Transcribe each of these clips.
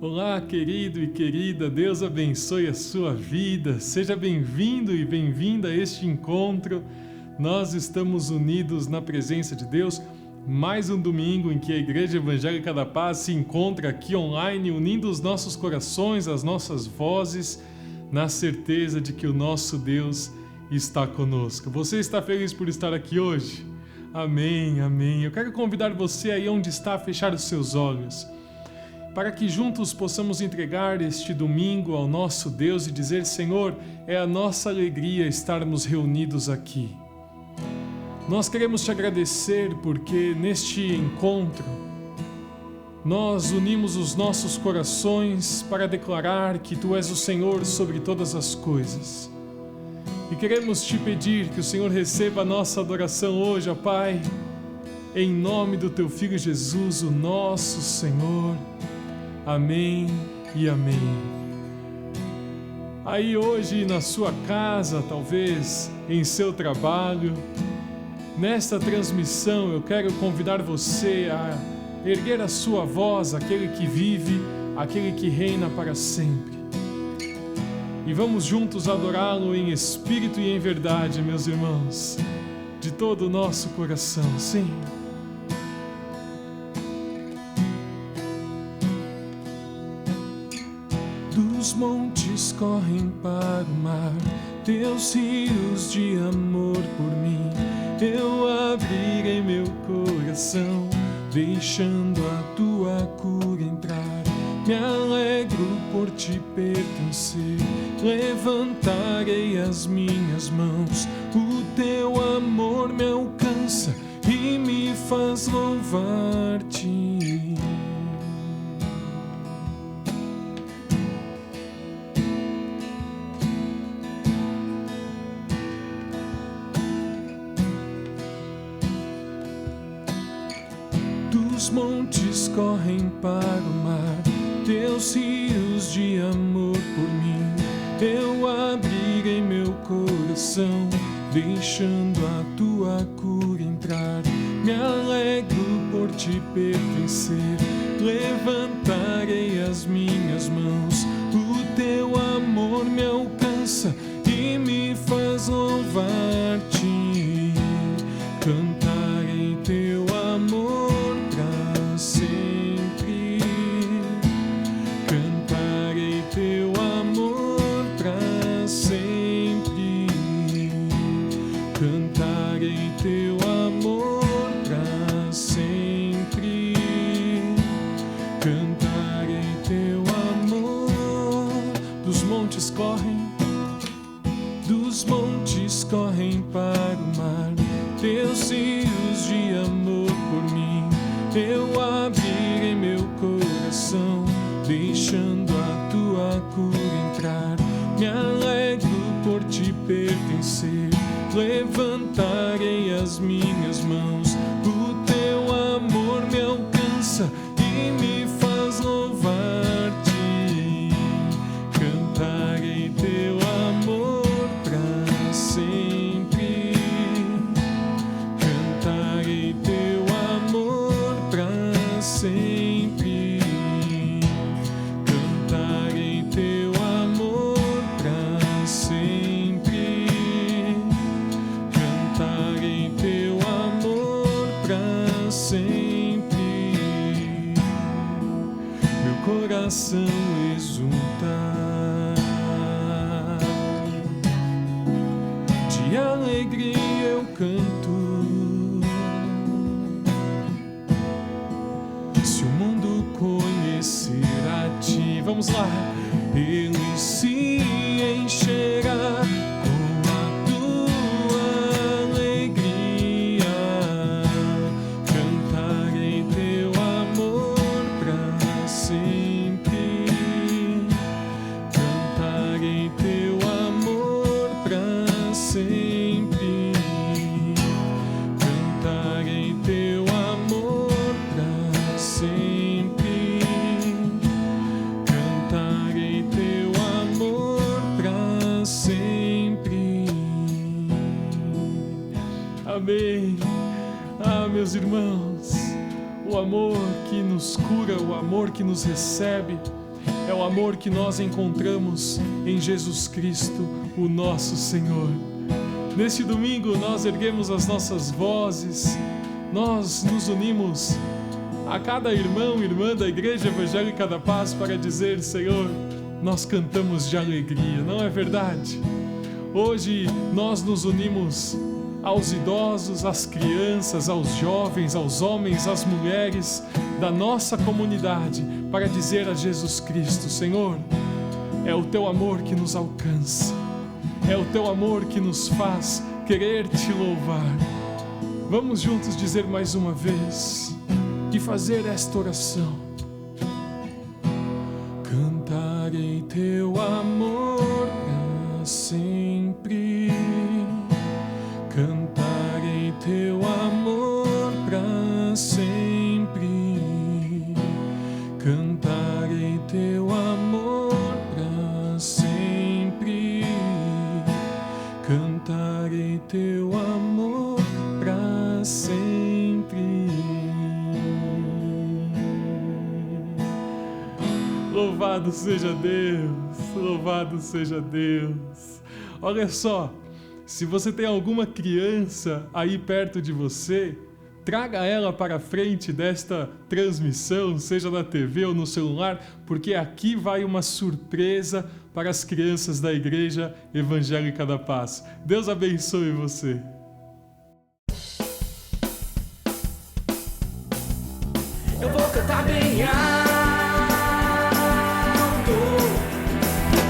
Olá, querido e querida, Deus abençoe a sua vida. Seja bem-vindo e bem-vinda a este encontro. Nós estamos unidos na presença de Deus. Mais um domingo em que a Igreja Evangélica da Paz se encontra aqui online, unindo os nossos corações, as nossas vozes, na certeza de que o nosso Deus está conosco. Você está feliz por estar aqui hoje? Amém, amém. Eu quero convidar você aí onde está a fechar os seus olhos, para que juntos possamos entregar este domingo ao nosso Deus e dizer: Senhor, é a nossa alegria estarmos reunidos aqui. Nós queremos te agradecer porque neste encontro nós unimos os nossos corações para declarar que Tu és o Senhor sobre todas as coisas. E queremos te pedir que o Senhor receba a nossa adoração hoje, ó Pai, em nome do Teu Filho Jesus, o nosso Senhor. Amém e amém. Aí hoje na sua casa, talvez em seu trabalho, nesta transmissão eu quero convidar você a erguer a sua voz, aquele que vive, aquele que reina para sempre. E vamos juntos adorá-lo em espírito e em verdade, meus irmãos, de todo o nosso coração, sim. Dos montes correm para o mar, Teus rios de amor por mim. Eu abrirei meu coração, deixando a Tua cura entrar. Me alegro por Te pertencer, levantarei as minhas mãos. O Teu amor me alcança e me faz louvar-Te. Os montes correm para o mar, Teus rios de amor por mim. Eu abrirei meu coração, deixando a Tua cura entrar. Me alegro por Te pertencer, levantarei as minhas mãos. O Teu amor me alcança e me faz louvar-Te. Cantarei Teu amor sempre, cantarei Teu amor pra sempre, cantarei Teu amor pra sempre, cantarei Teu amor. Dos montes correm para o mar, Teus rios de amor por mim. Eu abrirei meu coração, deixando a Tua cura entrar. Me alegro por Te pertencer, levantarei as minhas mãos. O Teu amor me alcança e me faz louvar-Te. Cantarei Teu amor pra sempre, cantarei Teu amor pra sempre, cantarei Teu amor pra sempre, cantarei Teu amor pra sempre. Meu coração exulta, de alegria eu canto. Se o mundo conhecer a Ti, vamos lá, ele se encherá com a Tua alegria. Cantarei Teu amor pra sempre, cantarei Teu amor pra sempre, cantarei Teu amor pra sempre, cantarei Teu amor pra sempre. Amém. Ah, meus irmãos, o amor que nos cura, o amor que nos recebe, é o amor que nós encontramos em Jesus Cristo, o nosso Senhor. Neste domingo nós erguemos as nossas vozes, nós nos unimos a cada irmão e irmã da Igreja Evangélica da Paz para dizer: Senhor, nós cantamos de alegria, não é verdade? Hoje nós nos unimos aos idosos, às crianças, aos jovens, aos homens, às mulheres da nossa comunidade para dizer a Jesus Cristo: Senhor, é o Teu amor que nos alcança, é o Teu amor que nos faz querer Te louvar. Vamos juntos dizer mais uma vez e fazer esta oração. Cantarei Teu amor para sempre, cantarei Teu amor para sempre, cantarei Teu amor para sempre, cantarei Teu amor para sempre. Louvado seja Deus, louvado seja Deus. Olha só, se você tem alguma criança aí perto de você, traga ela para a frente desta transmissão, seja na TV ou no celular, porque aqui vai uma surpresa para as crianças da Igreja Evangélica da Paz. Deus abençoe você. Eu vou cantar bem alto,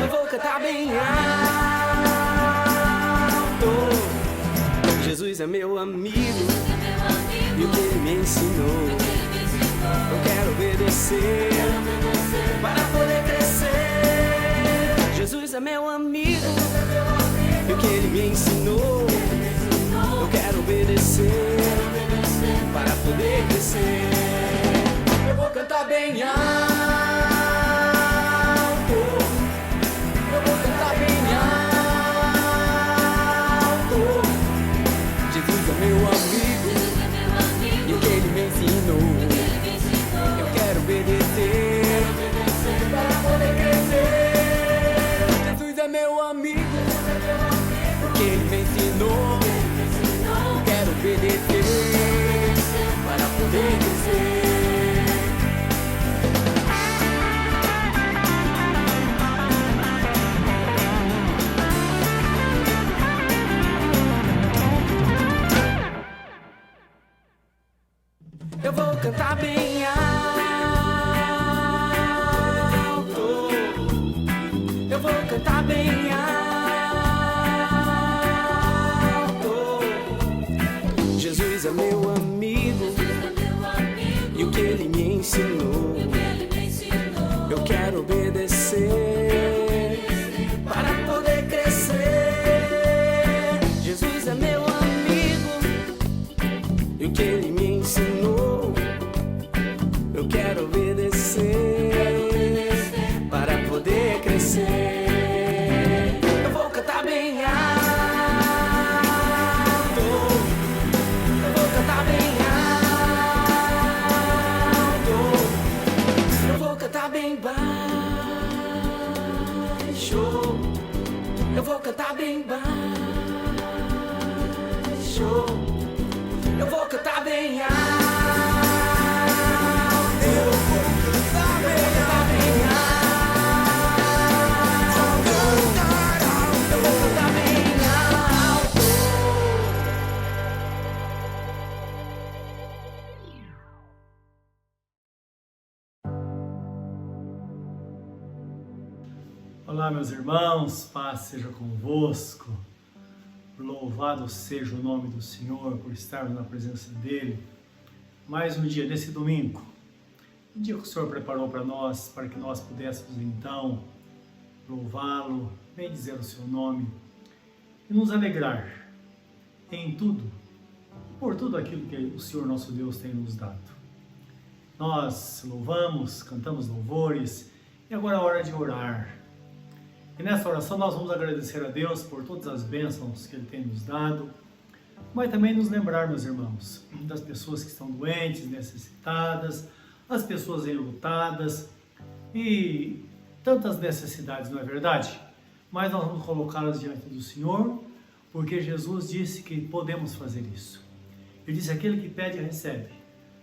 eu vou cantar bem alto. Jesus é meu amigo, e o que Ele me ensinou, eu quero obedecer para poder crescer. Jesus é meu amigo, e o que Ele me ensinou, eu quero obedecer para poder crescer. Eu vou cantar bem alto, eu vou cantar bem alto. Jesus é meu amigo, e o que Ele me ensinou, eu quero obedecer para poder crescer. Jesus é meu amigo, o que Ele me ensinou, eu quero obedecer para poder crescer. Eu vou cantar bem alto, eu vou cantar bem alto. Jesus é meu amigo, e o que Ele me ensinou, eu quero obedecer para poder crescer. Jesus é meu amigo, e o que Ele me ensinou, eu quero obedecer para poder crescer. Eu vou cantar bem alto, eu vou cantar bem alto, eu vou cantar bem baixo, eu vou cantar bem baixo, eu vou cantar bem alto. Olá, meus irmãos, paz seja convosco. Louvado seja o nome do Senhor por estarmos na presença dEle. Mais um dia, nesse domingo, um dia que o Senhor preparou para nós, para que nós pudéssemos então louvá-lo, bendizer o seu nome e nos alegrar em tudo, por tudo aquilo que o Senhor nosso Deus tem nos dado. Nós louvamos, cantamos louvores e agora é a hora de orar. E nessa oração nós vamos agradecer a Deus por todas as bênçãos que Ele tem nos dado, mas também nos lembrar, meus irmãos, das pessoas que estão doentes, necessitadas, as pessoas enlutadas e tantas necessidades, não é verdade? Mas nós vamos colocá-las diante do Senhor, porque Jesus disse que podemos fazer isso. Ele disse: aquele que pede, recebe.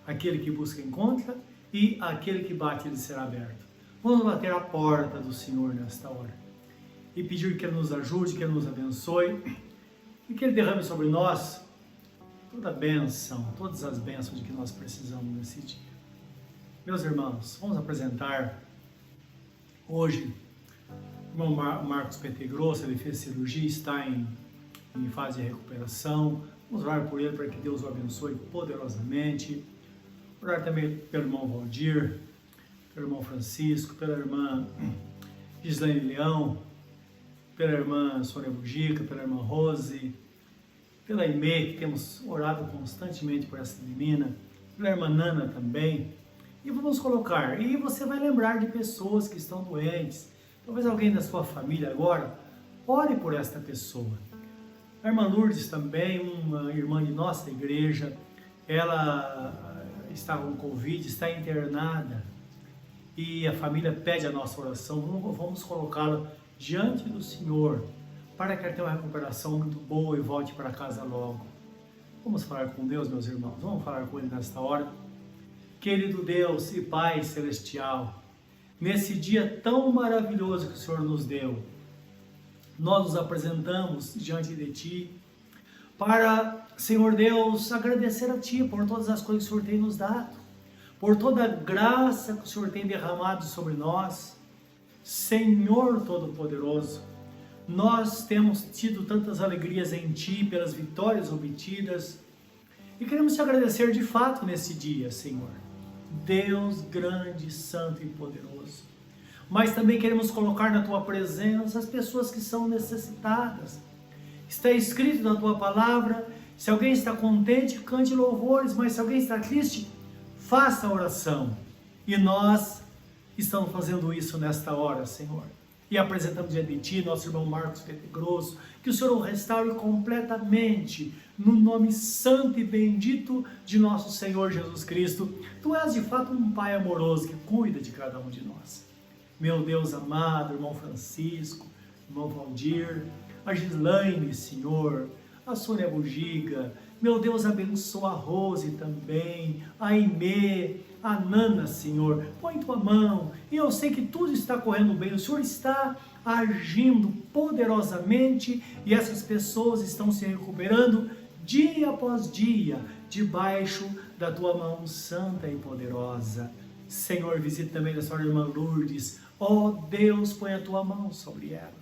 Aquele que busca, encontra. E aquele que bate, ele será aberto. Vamos bater a porta do Senhor nesta hora. E pedir que Ele nos ajude, que Ele nos abençoe. E que Ele derrame sobre nós toda a bênção, todas as bênçãos de que nós precisamos nesse dia. Meus irmãos, vamos apresentar hoje o irmão Marcos Petegrosso. Ele fez cirurgia, está em fase de recuperação. Vamos orar por ele para que Deus o abençoe poderosamente. Orar também pelo irmão Valdir, pelo irmão Francisco, pela irmã Gislaine Leão, pela irmã Sônia Bugica, pela irmã Rose, pela Aimee, que temos orado constantemente por essa menina, pela irmã Nana também. E vamos colocar, e você vai lembrar de pessoas que estão doentes, talvez alguém da sua família agora, ore por esta pessoa. A irmã Lourdes também, uma irmã de nossa igreja, ela está com Covid, está internada, e a família pede a nossa oração. Vamos colocá-la diante do Senhor, para que ela tenha uma recuperação muito boa e volte para casa logo. Vamos falar com Deus, meus irmãos, vamos falar com Ele nesta hora. Querido Deus e Pai Celestial, nesse dia tão maravilhoso que o Senhor nos deu, nós nos apresentamos diante de Ti, para, Senhor Deus, agradecer a Ti por todas as coisas que o Senhor tem nos dado, por toda a graça que o Senhor tem derramado sobre nós. Senhor Todo-Poderoso, nós temos tido tantas alegrias em Ti, pelas vitórias obtidas, e queremos Te agradecer de fato nesse dia, Senhor, Deus grande, santo e poderoso. Mas também queremos colocar na Tua presença as pessoas que são necessitadas. Está escrito na Tua palavra: se alguém está contente, cante louvores, mas se alguém está triste, faça oração. E nós estamos fazendo isso nesta hora, Senhor. E apresentamos diante de Ti nosso irmão Marcos Petegrosso, que o Senhor o restaure completamente, no nome santo e bendito de nosso Senhor Jesus Cristo. Tu és de fato um Pai amoroso que cuida de cada um de nós. Meu Deus amado, irmão Francisco, irmão Valdir, a Gislaine, Senhor, a Sônia Bugiga, meu Deus, abençoa a Rose também, a Aimee, a Nana, Senhor, põe Tua mão, e eu sei que tudo está correndo bem, o Senhor está agindo poderosamente, e essas pessoas estão se recuperando dia após dia, debaixo da Tua mão santa e poderosa. Senhor, visite também a sua irmã Lourdes. Ó Deus, põe a Tua mão sobre ela,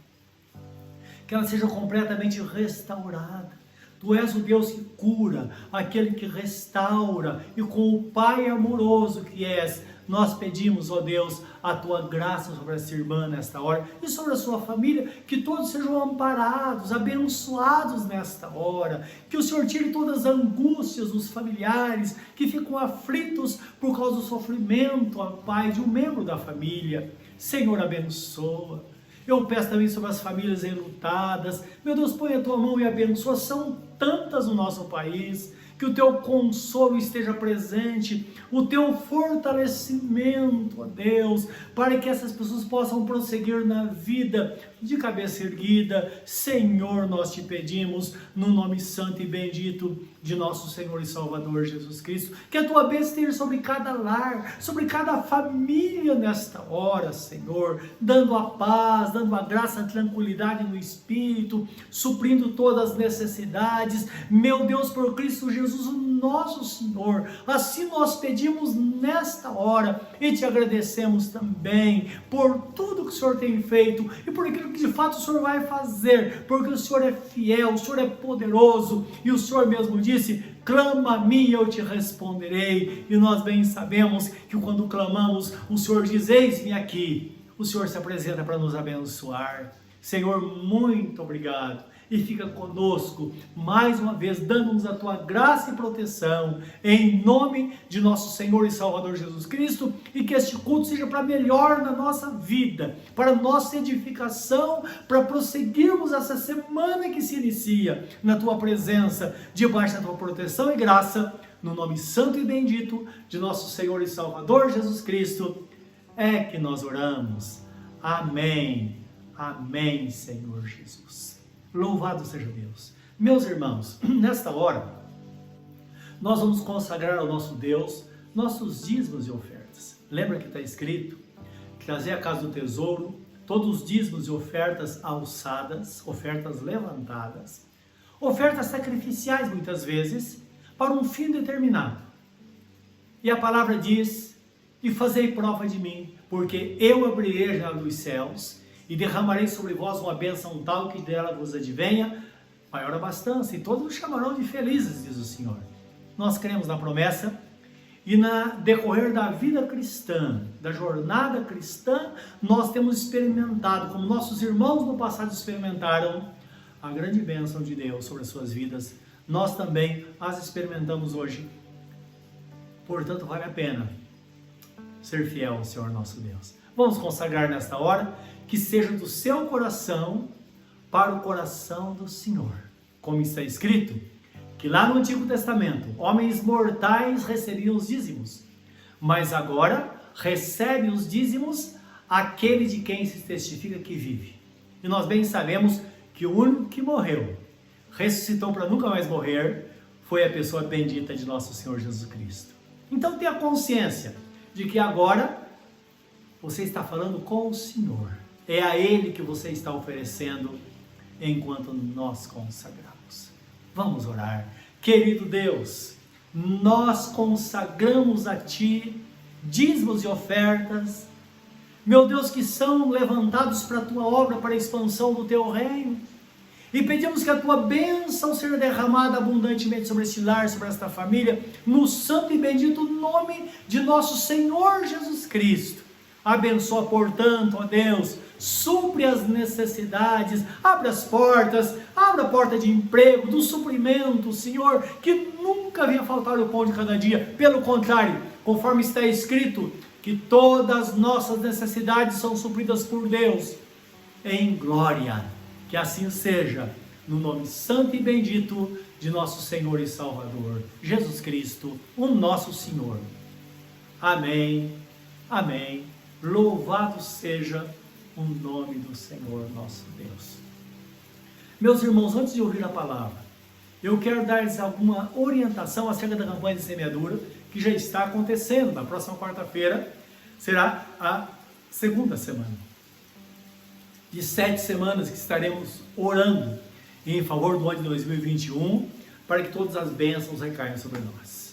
que ela seja completamente restaurada. Tu és o Deus que cura, aquele que restaura, e com o Pai amoroso que és, nós pedimos, ó Deus, a Tua graça sobre essa irmã nesta hora, e sobre a sua família, que todos sejam amparados, abençoados nesta hora, que o Senhor tire todas as angústias dos familiares, que ficam aflitos por causa do sofrimento, ó Pai, de um membro da família. Senhor, abençoa. Eu peço também sobre as famílias enlutadas. Meu Deus, põe a Tua mão e abençoa. São tantas no nosso país. Que o Teu consolo esteja presente, o Teu fortalecimento, ó Deus, para que essas pessoas possam prosseguir na vida de cabeça erguida. Senhor, nós Te pedimos, no nome santo e bendito de nosso Senhor e Salvador Jesus Cristo, que a Tua bênção esteja sobre cada lar, sobre cada família nesta hora, Senhor, dando a paz, dando a graça, a tranquilidade no Espírito, suprindo todas as necessidades. Meu Deus, por Cristo Jesus, o nosso Senhor, assim nós pedimos nesta hora e Te agradecemos também por tudo que o Senhor tem feito e por aquilo que de fato o Senhor vai fazer, porque o Senhor é fiel, o Senhor é poderoso, e o Senhor mesmo disse: clama a mim e eu te responderei. E nós bem sabemos que quando clamamos, o Senhor diz: eis-me aqui. O Senhor se apresenta para nos abençoar. Senhor, muito obrigado. E fica conosco, mais uma vez, dando-nos a Tua graça e proteção, em nome de nosso Senhor e Salvador Jesus Cristo, e que este culto seja para melhor na nossa vida, para nossa edificação, para prosseguirmos essa semana que se inicia, na Tua presença, debaixo da Tua proteção e graça, no nome santo e bendito de nosso Senhor e Salvador Jesus Cristo, é que nós oramos. Amém. Amém, Senhor Jesus. Louvado seja Deus. Meus irmãos, nesta hora, nós vamos consagrar ao nosso Deus nossos dízimos e ofertas. Lembra que está escrito? Trazer à casa do tesouro todos os dízimos e ofertas alçadas, ofertas levantadas, ofertas sacrificiais muitas vezes, para um fim determinado. E a palavra diz, e fazei prova de mim, porque eu abrirei a janela dos céus, e derramarei sobre vós uma bênção tal que dela vos advenha maior abastança, e todos os chamarão de felizes, diz o Senhor. Nós cremos na promessa, e na decorrer da vida cristã, da jornada cristã, nós temos experimentado, como nossos irmãos no passado experimentaram, a grande bênção de Deus sobre as suas vidas. Nós também as experimentamos hoje. Portanto, vale a pena ser fiel ao Senhor nosso Deus. Vamos consagrar nesta hora que seja do seu coração para o coração do Senhor. Como está escrito, que lá no Antigo Testamento, homens mortais recebiam os dízimos, mas agora recebe os dízimos aquele de quem se testifica que vive. E nós bem sabemos que o único que morreu, ressuscitou para nunca mais morrer, foi a pessoa bendita de nosso Senhor Jesus Cristo. Então tenha consciência de que agora você está falando com o Senhor. É a Ele que você está oferecendo enquanto nós consagramos. Vamos orar. Querido Deus, nós consagramos a Ti dízimos e ofertas, meu Deus, que são levantados para a Tua obra, para a expansão do Teu reino. E pedimos que a Tua bênção seja derramada abundantemente sobre este lar, sobre esta família, no santo e bendito nome de nosso Senhor Jesus Cristo. Abençoa, portanto, ó Deus, supre as necessidades, abre as portas, abre a porta de emprego, do suprimento, Senhor, que nunca venha faltar o pão de cada dia. Pelo contrário, conforme está escrito, que todas as nossas necessidades são supridas por Deus em glória. Que assim seja, no nome santo e bendito de nosso Senhor e Salvador, Jesus Cristo, o nosso Senhor. Amém, amém. Louvado seja o nome do Senhor nosso Deus. Meus irmãos, antes de ouvir a palavra, eu quero dar-lhes alguma orientação acerca da campanha de semeadura que já está acontecendo. Na próxima quarta-feira será a segunda semana. De 7 semanas que estaremos orando em favor do ano de 2021 para que todas as bênçãos recaiam sobre nós.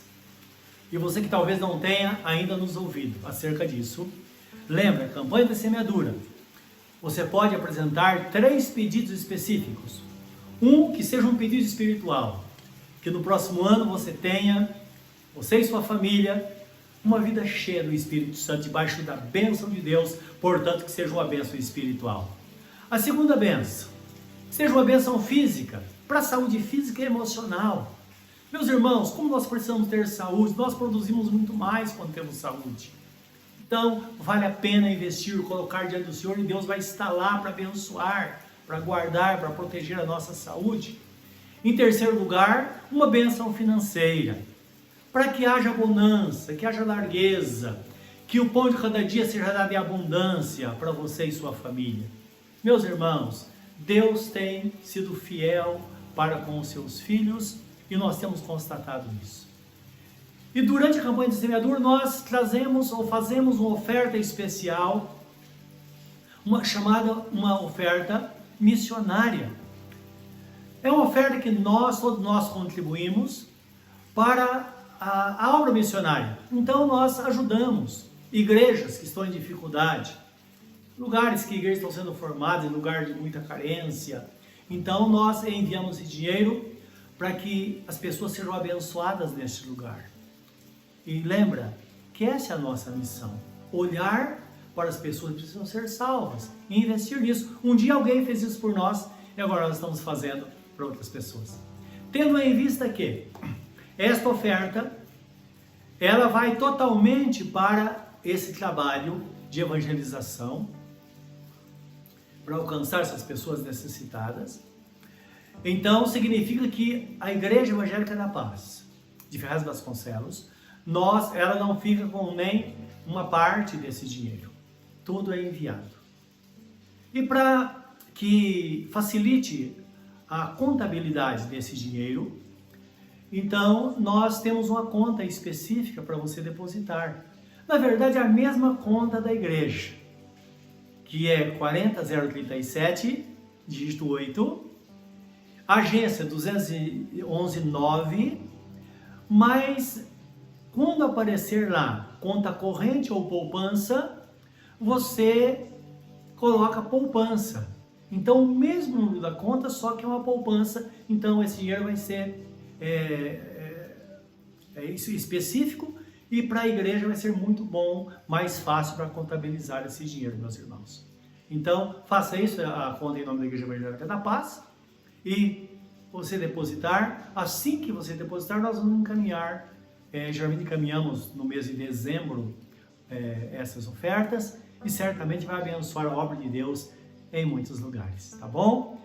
E você que talvez não tenha ainda nos ouvido acerca disso, lembra, campanha da semeadura, você pode apresentar 3 pedidos específicos. Um que seja um pedido espiritual, que no próximo ano você tenha, você e sua família, uma vida cheia do Espírito Santo, debaixo da bênção de Deus, portanto que seja uma bênção espiritual. A segunda bênção, que seja uma bênção física, para a saúde física e emocional. Meus irmãos, como nós precisamos ter saúde, nós produzimos muito mais quando temos saúde. Então, vale a pena investir, colocar diante do Senhor, e Deus vai estar lá para abençoar, para guardar, para proteger a nossa saúde. Em terceiro lugar, uma bênção financeira, para que haja bonança, que haja largueza, que o pão de cada dia seja dado em abundância para você e sua família. Meus irmãos, Deus tem sido fiel para com os seus filhos e nós temos constatado isso. E durante a campanha de semeadura nós trazemos ou fazemos uma oferta especial, uma oferta missionária. É uma oferta que todos nós contribuímos para a obra missionária. Então nós ajudamos igrejas que estão em dificuldade, lugares que igrejas estão sendo formadas, em lugar de muita carência. Então nós enviamos esse dinheiro para que as pessoas sejam abençoadas neste lugar. E lembra que essa é a nossa missão, olhar para as pessoas que precisam ser salvas e investir nisso. Um dia alguém fez isso por nós e agora nós estamos fazendo para outras pessoas. Tendo em vista que esta oferta, ela vai totalmente para esse trabalho de evangelização, para alcançar essas pessoas necessitadas. Então significa que a Igreja Evangélica da Paz, de Ferraz de Vasconcelos, ela não fica com nem uma parte desse dinheiro. Tudo é enviado. E para que facilite a contabilidade desse dinheiro, então nós temos uma conta específica para você depositar. Na verdade, é a mesma conta da igreja, que é 40037, dígito 8, agência 2119, mas quando aparecer lá conta corrente ou poupança, você coloca poupança. Então, o mesmo número da conta, só que é uma poupança. Então, esse dinheiro vai ser isso específico, e para a igreja vai ser muito bom, mais fácil para contabilizar esse dinheiro, meus irmãos. Então, faça isso, a conta em nome da Igreja Evangélica da Paz, e você depositar. Assim que você depositar, nós vamos encaminhar, geralmente encaminhamos no mês de dezembro essas ofertas, e certamente vai abençoar a obra de Deus em muitos lugares, tá bom?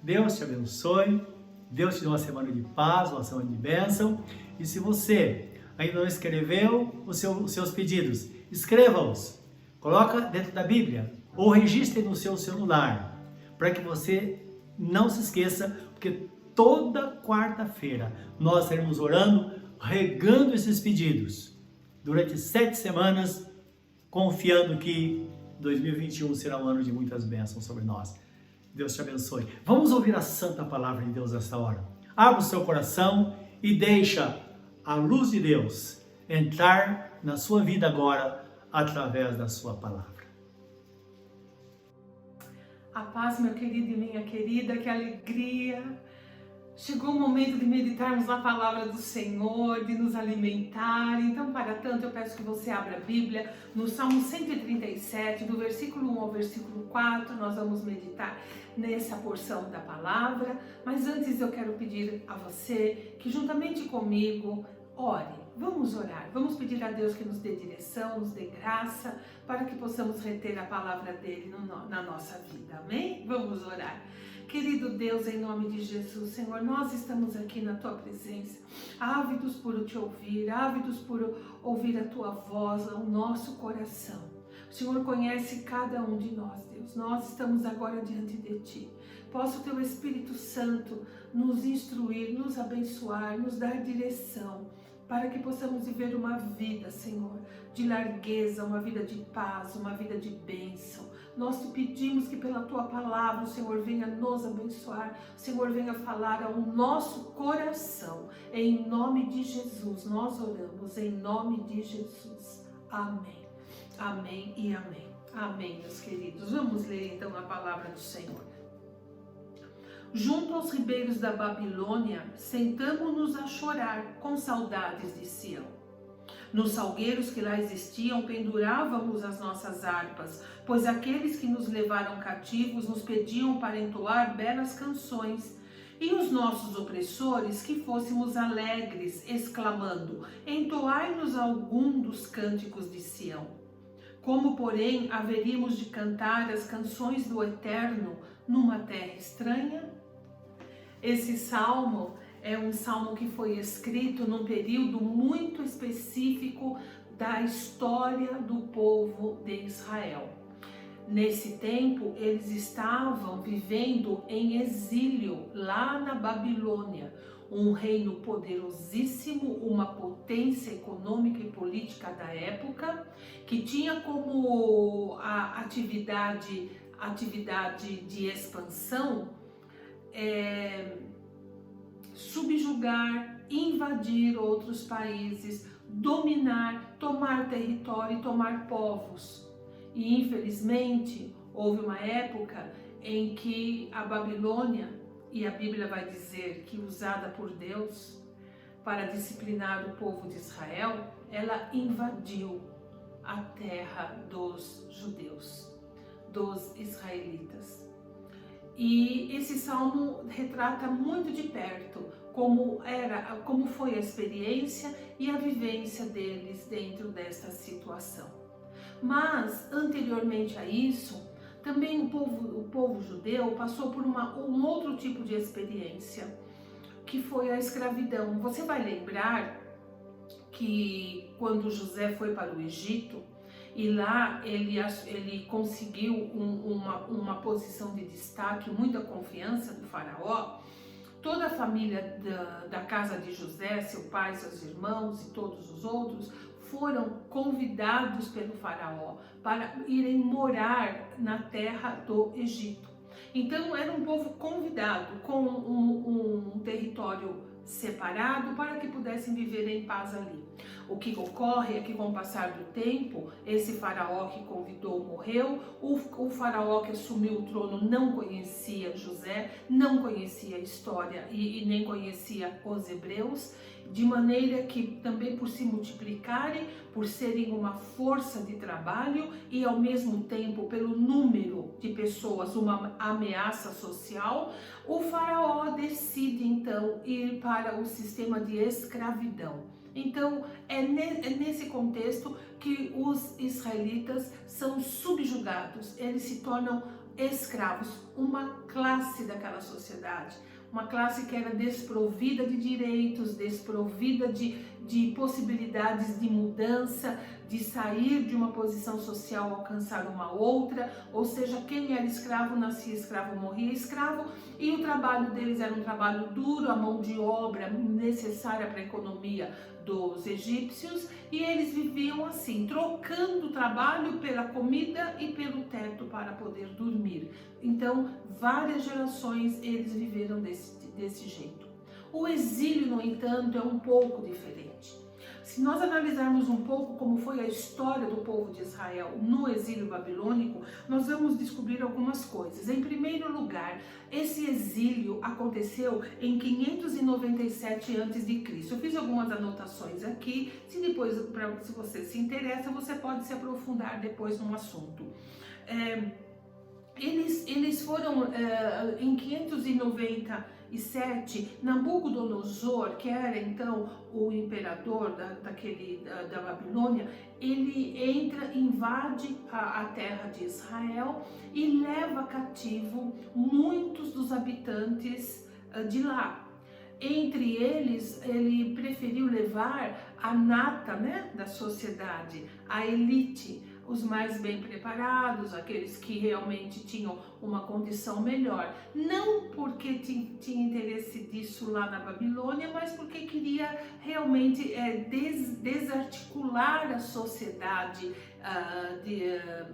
Deus te abençoe, Deus te dê uma semana de paz, uma semana de bênção, e se você ainda não escreveu os seus pedidos, escreva-os, coloca dentro da Bíblia, ou registre no seu celular, para que você não se esqueça, porque toda quarta-feira nós estaremos orando, regando esses pedidos, durante 7 semanas, confiando que 2021 será um ano de muitas bênçãos sobre nós. Deus te abençoe. Vamos ouvir a santa palavra de Deus nesta hora. Abra o seu coração e deixa a luz de Deus entrar na sua vida agora, através da sua palavra. A paz, meu querido e minha querida, que alegria! Chegou o momento de meditarmos na palavra do Senhor, de nos alimentar. Então, para tanto, eu peço que você abra a Bíblia no Salmo 137, do versículo 1 ao versículo 4. Nós vamos meditar nessa porção da palavra. Mas antes eu quero pedir a você que, juntamente comigo, ore. Vamos orar, vamos pedir a Deus que nos dê direção, nos dê graça, para que possamos reter a palavra dele na nossa vida. Amém? Vamos orar. Querido Deus, em nome de Jesus, Senhor, nós estamos aqui na Tua presença, ávidos por Te ouvir, ávidos por ouvir a Tua voz, o nosso coração. O Senhor conhece cada um de nós, Deus. Nós estamos agora diante de Ti. Possa o Teu Espírito Santo nos instruir, nos abençoar, nos dar direção, para que possamos viver uma vida, Senhor, de largueza, uma vida de paz, uma vida de bênção. Nós te pedimos que pela Tua palavra o Senhor venha nos abençoar, o Senhor venha falar ao nosso coração. Em nome de Jesus nós oramos, em nome de Jesus. Amém. Amém e amém. Amém, meus queridos. Vamos ler então a palavra do Senhor. Junto aos ribeiros da Babilônia, sentamo-nos a chorar com saudades de Sião. Nos salgueiros que lá existiam, pendurávamos as nossas harpas, pois aqueles que nos levaram cativos nos pediam para entoar belas canções, e os nossos opressores que fôssemos alegres, exclamando: entoai-nos algum dos cânticos de Sião. Como, porém, haveríamos de cantar as canções do Eterno numa terra estranha? Esse salmo é um salmo que foi escrito num período muito específico da história do povo de Israel. Nesse tempo, eles estavam vivendo em exílio lá na Babilônia, um reino poderosíssimo, uma potência econômica e política da época, que tinha como a atividade de expansão subjugar, invadir outros países, dominar, tomar território e tomar povos. E infelizmente houve uma época em que a Babilônia, e a Bíblia vai dizer que usada por Deus para disciplinar o povo de Israel, ela invadiu a terra dos judeus, dos israelitas. E esse salmo retrata muito de perto como foi a experiência e a vivência deles dentro desta situação. Mas, anteriormente a isso, também o povo judeu passou por um outro tipo de experiência, que foi a escravidão. Você vai lembrar que quando José foi para o Egito, e lá ele conseguiu uma posição de destaque, muita confiança do faraó. Toda a família da casa de José, seu pai, seus irmãos e todos os outros, foram convidados pelo faraó para irem morar na terra do Egito. Então era um povo convidado com um território separado para que pudessem viver em paz ali. O que ocorre é que com o passar do tempo, esse faraó que convidou morreu, o faraó que assumiu o trono não conhecia José, não conhecia a história e nem conhecia os hebreus, de maneira que também por se multiplicarem, por serem uma força de trabalho e ao mesmo tempo pelo número de pessoas, uma ameaça social, o faraó decide então ir para o sistema de escravidão. Então é nesse contexto que os israelitas são subjugados, eles se tornam escravos, uma classe daquela sociedade. Uma classe que era desprovida de direitos, desprovida de possibilidades de mudança, de sair de uma posição social, alcançar uma outra, ou seja, quem era escravo nascia escravo, morria escravo, e o trabalho deles era um trabalho duro, a mão de obra necessária para a economia dos egípcios, e eles viviam assim, trocando o trabalho pela comida e pelo teto para poder dormir. Então, várias gerações eles viveram desse jeito. O exílio, no entanto, é um pouco diferente. Se nós analisarmos um pouco como foi a história do povo de Israel no exílio babilônico, nós vamos descobrir algumas coisas. Em primeiro lugar, esse exílio aconteceu em 597 a.C. Eu fiz algumas anotações aqui, se você se interessa, você pode se aprofundar depois no assunto. Eles foram em 597, Nabucodonosor, que era então o imperador da Babilônia, ele invade a terra de Israel e leva cativo muitos dos habitantes de lá. Entre eles, ele preferiu levar a nata, né, da sociedade, a elite, os mais bem preparados, aqueles que realmente tinham uma condição melhor. Não porque tinha interesse disso lá na Babilônia, mas porque queria realmente desarticular a sociedade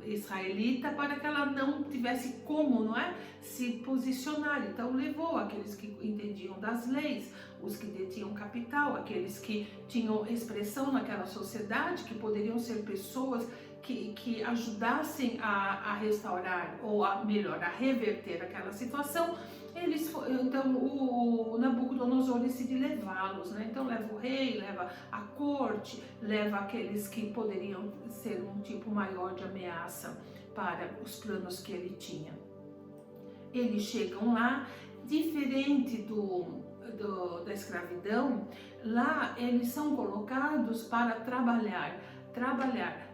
israelita para que ela não tivesse como, não é, se posicionar. Então levou aqueles que entendiam das leis, os que detinham capital, aqueles que tinham expressão naquela sociedade, que poderiam ser pessoas que ajudassem a restaurar ou a reverter aquela situação. Então o Nabucodonosor decide levá-los, né? Então leva o rei, leva a corte, leva aqueles que poderiam ser um tipo maior de ameaça para os planos que ele tinha. Eles chegam lá, diferente da escravidão, lá eles são colocados para trabalhar.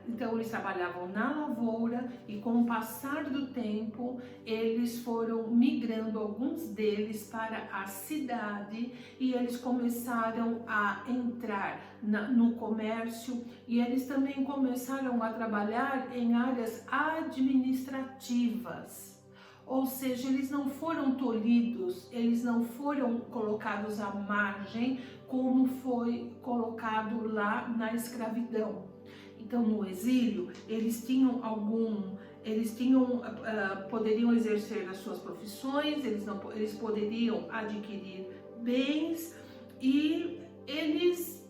Então eles trabalhavam na lavoura e com o passar do tempo eles foram migrando, alguns deles, para a cidade, e eles começaram a entrar no comércio, e eles também começaram a trabalhar em áreas administrativas. Ou seja, eles não foram tolhidos, eles não foram colocados à margem como foi colocado lá na escravidão. Então, no exílio, eles poderiam exercer as suas profissões, eles poderiam adquirir bens, e eles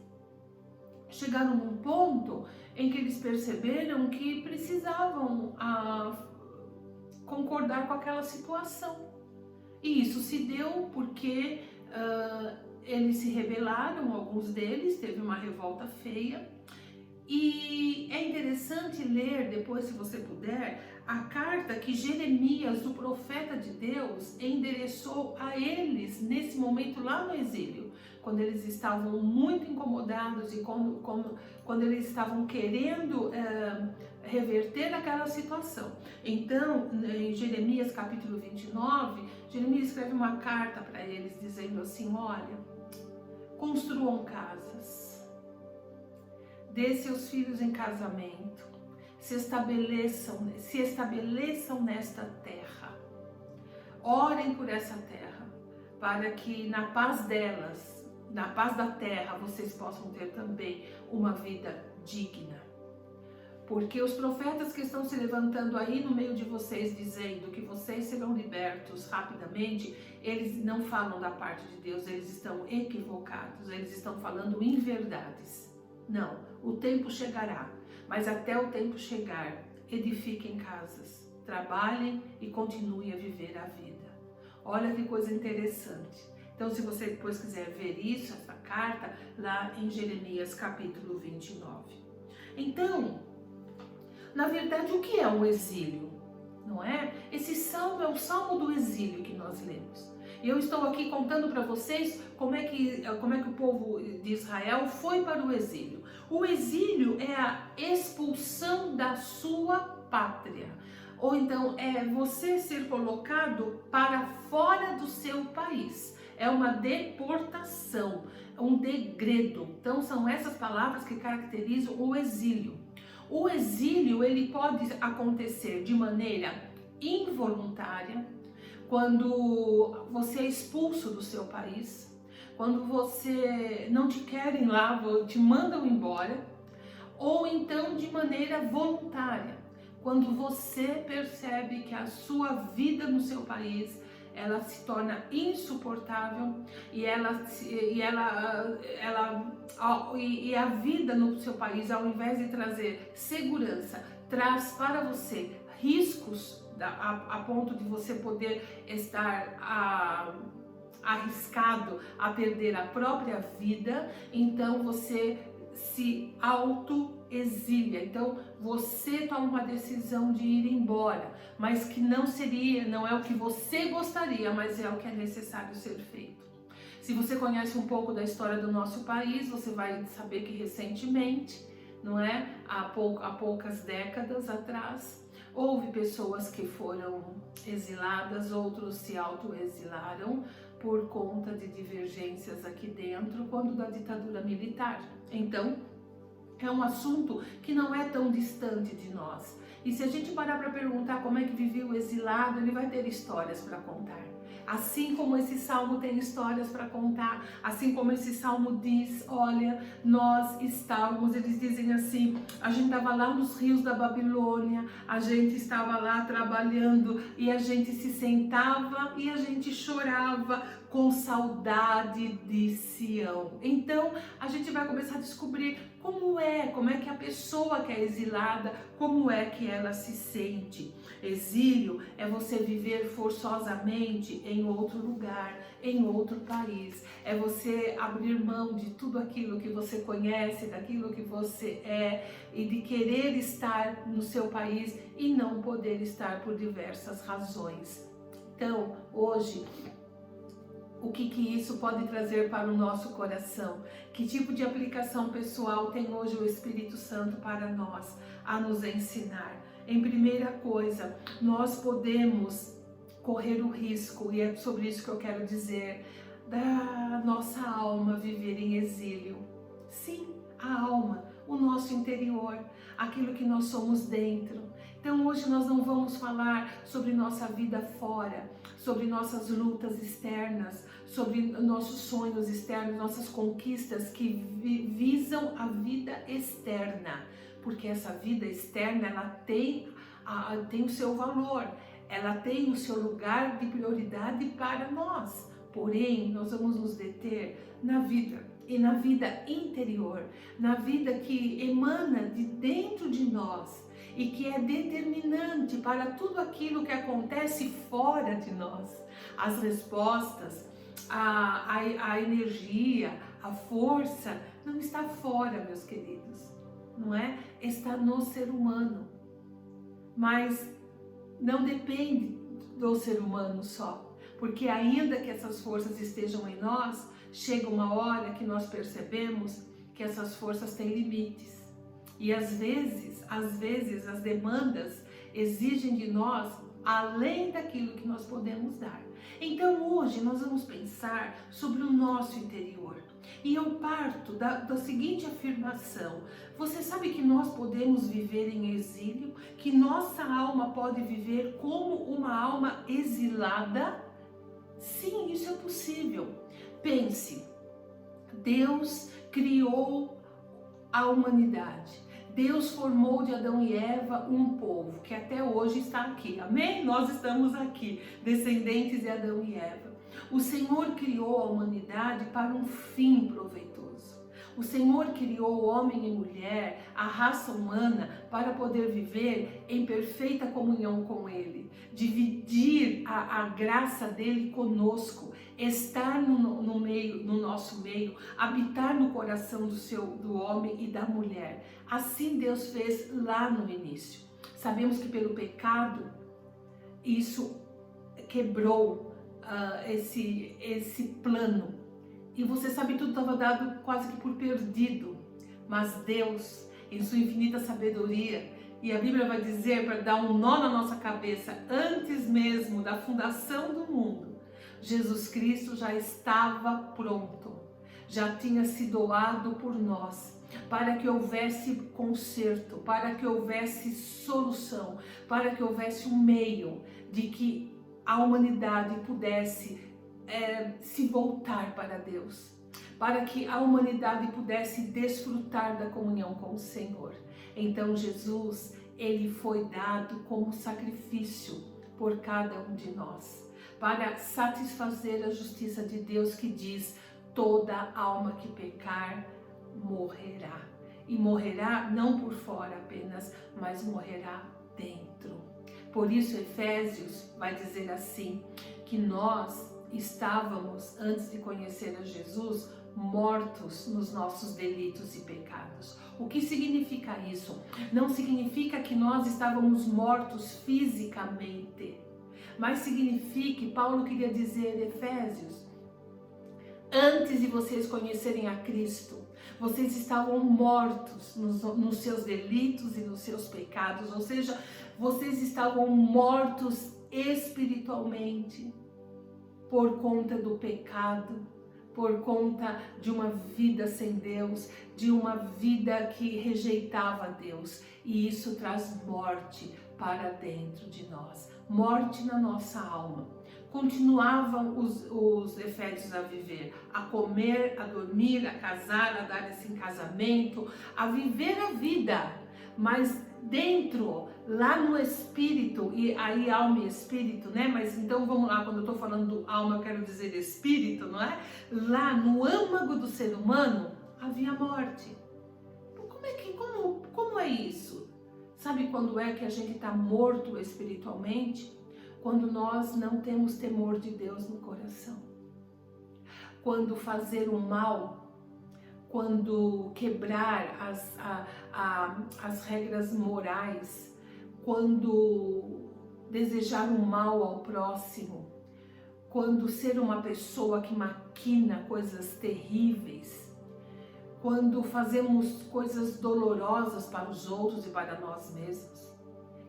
chegaram num ponto em que eles perceberam que precisavam concordar com aquela situação. E isso se deu porque eles se rebelaram, alguns deles, teve uma revolta feia. E é interessante ler depois, se você puder, a carta que Jeremias, o profeta de Deus, endereçou a eles nesse momento lá no exílio, quando eles estavam muito incomodados e quando eles estavam querendo reverter aquela situação. Então, em Jeremias capítulo 29, Jeremias escreve uma carta para eles dizendo assim: olha, construam casas, dê seus filhos em casamento, se estabeleçam nesta terra. Orem por essa terra, para que na paz delas, na paz da terra, vocês possam ter também uma vida digna. Porque os profetas que estão se levantando aí no meio de vocês, dizendo que vocês serão libertos rapidamente, eles não falam da parte de Deus, eles estão equivocados, eles estão falando inverdades. Não, o tempo chegará, mas até o tempo chegar, edifiquem casas, trabalhem e continuem a viver a vida. Olha que coisa interessante. Então, se você depois quiser ver isso, essa carta, lá em Jeremias capítulo 29. Então, na verdade, o que é o exílio? Não é? Esse salmo é o salmo do exílio que nós lemos. E eu estou aqui contando para vocês como é que o povo de Israel foi para o exílio. O exílio é a expulsão da sua pátria. Ou então é você ser colocado para fora do seu país. É uma deportação, um degredo. Então são essas palavras que caracterizam o exílio. O exílio, ele pode acontecer de maneira involuntária, quando você é expulso do seu país, quando você não te querem lá, te mandam embora, ou então de maneira voluntária, quando você percebe que a sua vida no seu país ela se torna insuportável e a vida no seu país, ao invés de trazer segurança, traz para você riscos a ponto de você poder estar arriscado a perder a própria vida. Então você se auto-exilia, então você toma uma decisão de ir embora, mas que não é o que você gostaria, mas é o que é necessário ser feito. Se você conhece um pouco da história do nosso país, você vai saber que recentemente, não é? Há poucas décadas atrás, houve pessoas que foram exiladas, outros se auto-exilaram por conta de divergências aqui dentro, quando da ditadura militar. Então, é um assunto que não é tão distante de nós. E se a gente parar para perguntar como é que vivia o exilado, ele vai ter histórias para contar. Assim como esse salmo tem histórias para contar, assim como esse salmo diz, olha, nós estávamos, eles dizem assim, a gente estava lá nos rios da Babilônia, a gente estava lá trabalhando e a gente se sentava e a gente chorava com saudade de Sião. Então a gente vai começar a descobrir como é que a pessoa que é exilada, como é que ela se sente. Exílio é você viver forçosamente em outro lugar, em outro país. É você abrir mão de tudo aquilo que você conhece, daquilo que você é e de querer estar no seu país e não poder estar por diversas razões. Então, hoje, o que isso pode trazer para o nosso coração? Que tipo de aplicação pessoal tem hoje o Espírito Santo para nós, a nos ensinar? Em primeira coisa, nós podemos correr o risco, e é sobre isso que eu quero dizer, da nossa alma viver em exílio. Sim, a alma, o nosso interior, aquilo que nós somos dentro. Então hoje nós não vamos falar sobre nossa vida fora, sobre nossas lutas externas, sobre nossos sonhos externos, nossas conquistas que visam a vida externa, porque essa vida externa ela tem o seu valor, ela tem o seu lugar de prioridade para nós. Porém, nós vamos nos deter na vida e na vida interior, na vida que emana de dentro de nós e que é determinante para tudo aquilo que acontece fora de nós. As respostas, a energia, a força não está fora, meus queridos, não é? Está no ser humano, mas não depende do ser humano só, porque ainda que essas forças estejam em nós, chega uma hora que nós percebemos que essas forças têm limites. E às vezes as demandas exigem de nós além daquilo que nós podemos dar. Então hoje nós vamos pensar sobre o nosso interior. E eu parto da seguinte afirmação: você sabe que nós podemos viver em exílio? Que nossa alma pode viver como uma alma exilada? Sim, isso é possível. Pense, Deus criou a humanidade. Deus formou de Adão e Eva um povo que até hoje está aqui. Amém? Nós estamos aqui, descendentes de Adão e Eva. O Senhor criou a humanidade para um fim proveitoso. O Senhor criou o homem e mulher, a raça humana, para poder viver em perfeita comunhão com Ele, dividir a graça dele conosco, estar no nosso meio, habitar no coração do homem e da mulher. Assim Deus fez lá no início. Sabemos que pelo pecado, isso quebrou esse plano. E você sabe, tudo estava dado quase que por perdido. Mas Deus, em sua infinita sabedoria, e a Bíblia vai dizer, para dar um nó na nossa cabeça, antes mesmo da fundação do mundo, Jesus Cristo já estava pronto, já tinha se doado por nós, para que houvesse conserto, para que houvesse solução, para que houvesse um meio de que a humanidade pudesse se voltar para Deus, para que a humanidade pudesse desfrutar da comunhão com o Senhor. Então Jesus, ele foi dado como sacrifício por cada um de nós, para satisfazer a justiça de Deus que diz: toda alma que pecar morrerá. E morrerá não por fora apenas, mas morrerá dentro. Por isso Efésios vai dizer assim, que nós estávamos, antes de conhecer a Jesus, mortos nos nossos delitos e pecados. O que significa isso? Não significa que nós estávamos mortos fisicamente, mas significa, Paulo queria dizer, Efésios, antes de vocês conhecerem a Cristo, vocês estavam mortos nos seus delitos e nos seus pecados, ou seja, vocês estavam mortos espiritualmente por conta do pecado, por conta de uma vida sem Deus, de uma vida que rejeitava Deus. E isso traz morte para dentro de nós, morte na nossa alma. Continuavam os Efésios a viver, a comer, a dormir, a casar, a dar-se em casamento, a viver a vida, mas dentro, lá no espírito, e aí alma e espírito, né? Mas então vamos lá, quando eu estou falando alma, eu quero dizer espírito, não é? Lá no âmago do ser humano havia morte. Como é isso? Sabe quando é que a gente está morto espiritualmente? Quando nós não temos temor de Deus no coração. Quando fazer o mal, quando quebrar as regras morais, quando desejar o mal ao próximo, quando ser uma pessoa que maquina coisas terríveis, quando fazemos coisas dolorosas para os outros e para nós mesmos,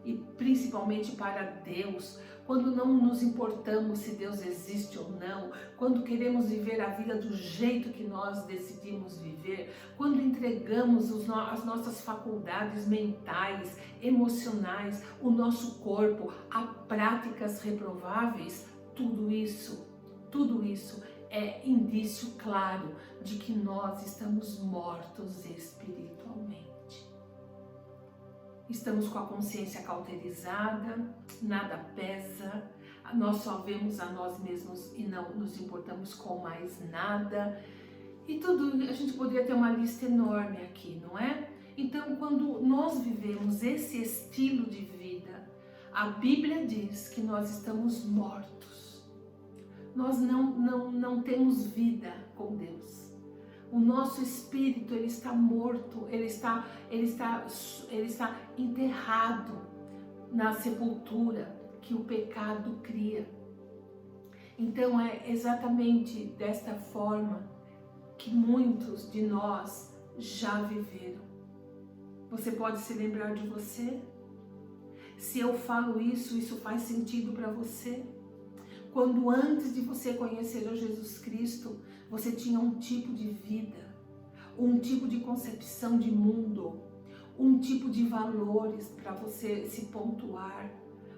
e principalmente para Deus, quando não nos importamos se Deus existe ou não, quando queremos viver a vida do jeito que nós decidimos viver, quando entregamos as nossas faculdades mentais, emocionais, o nosso corpo a práticas reprováveis, tudo isso é indício claro de que nós estamos mortos espiritualmente. Estamos com a consciência cauterizada, nada pesa, nós só vemos a nós mesmos e não nos importamos com mais nada. E tudo, a gente poderia ter uma lista enorme aqui, não é? Então, quando nós vivemos esse estilo de vida, a Bíblia diz que nós estamos mortos. Nós não temos vida com Deus. O nosso espírito, ele está morto, ele está enterrado na sepultura que o pecado cria. Então é exatamente desta forma que muitos de nós já viveram. Você pode se lembrar de você? Se eu falo isso, isso faz sentido para você? Quando antes de você conhecer o Jesus Cristo, você tinha um tipo de vida, um tipo de concepção de mundo, um tipo de valores para você se pontuar,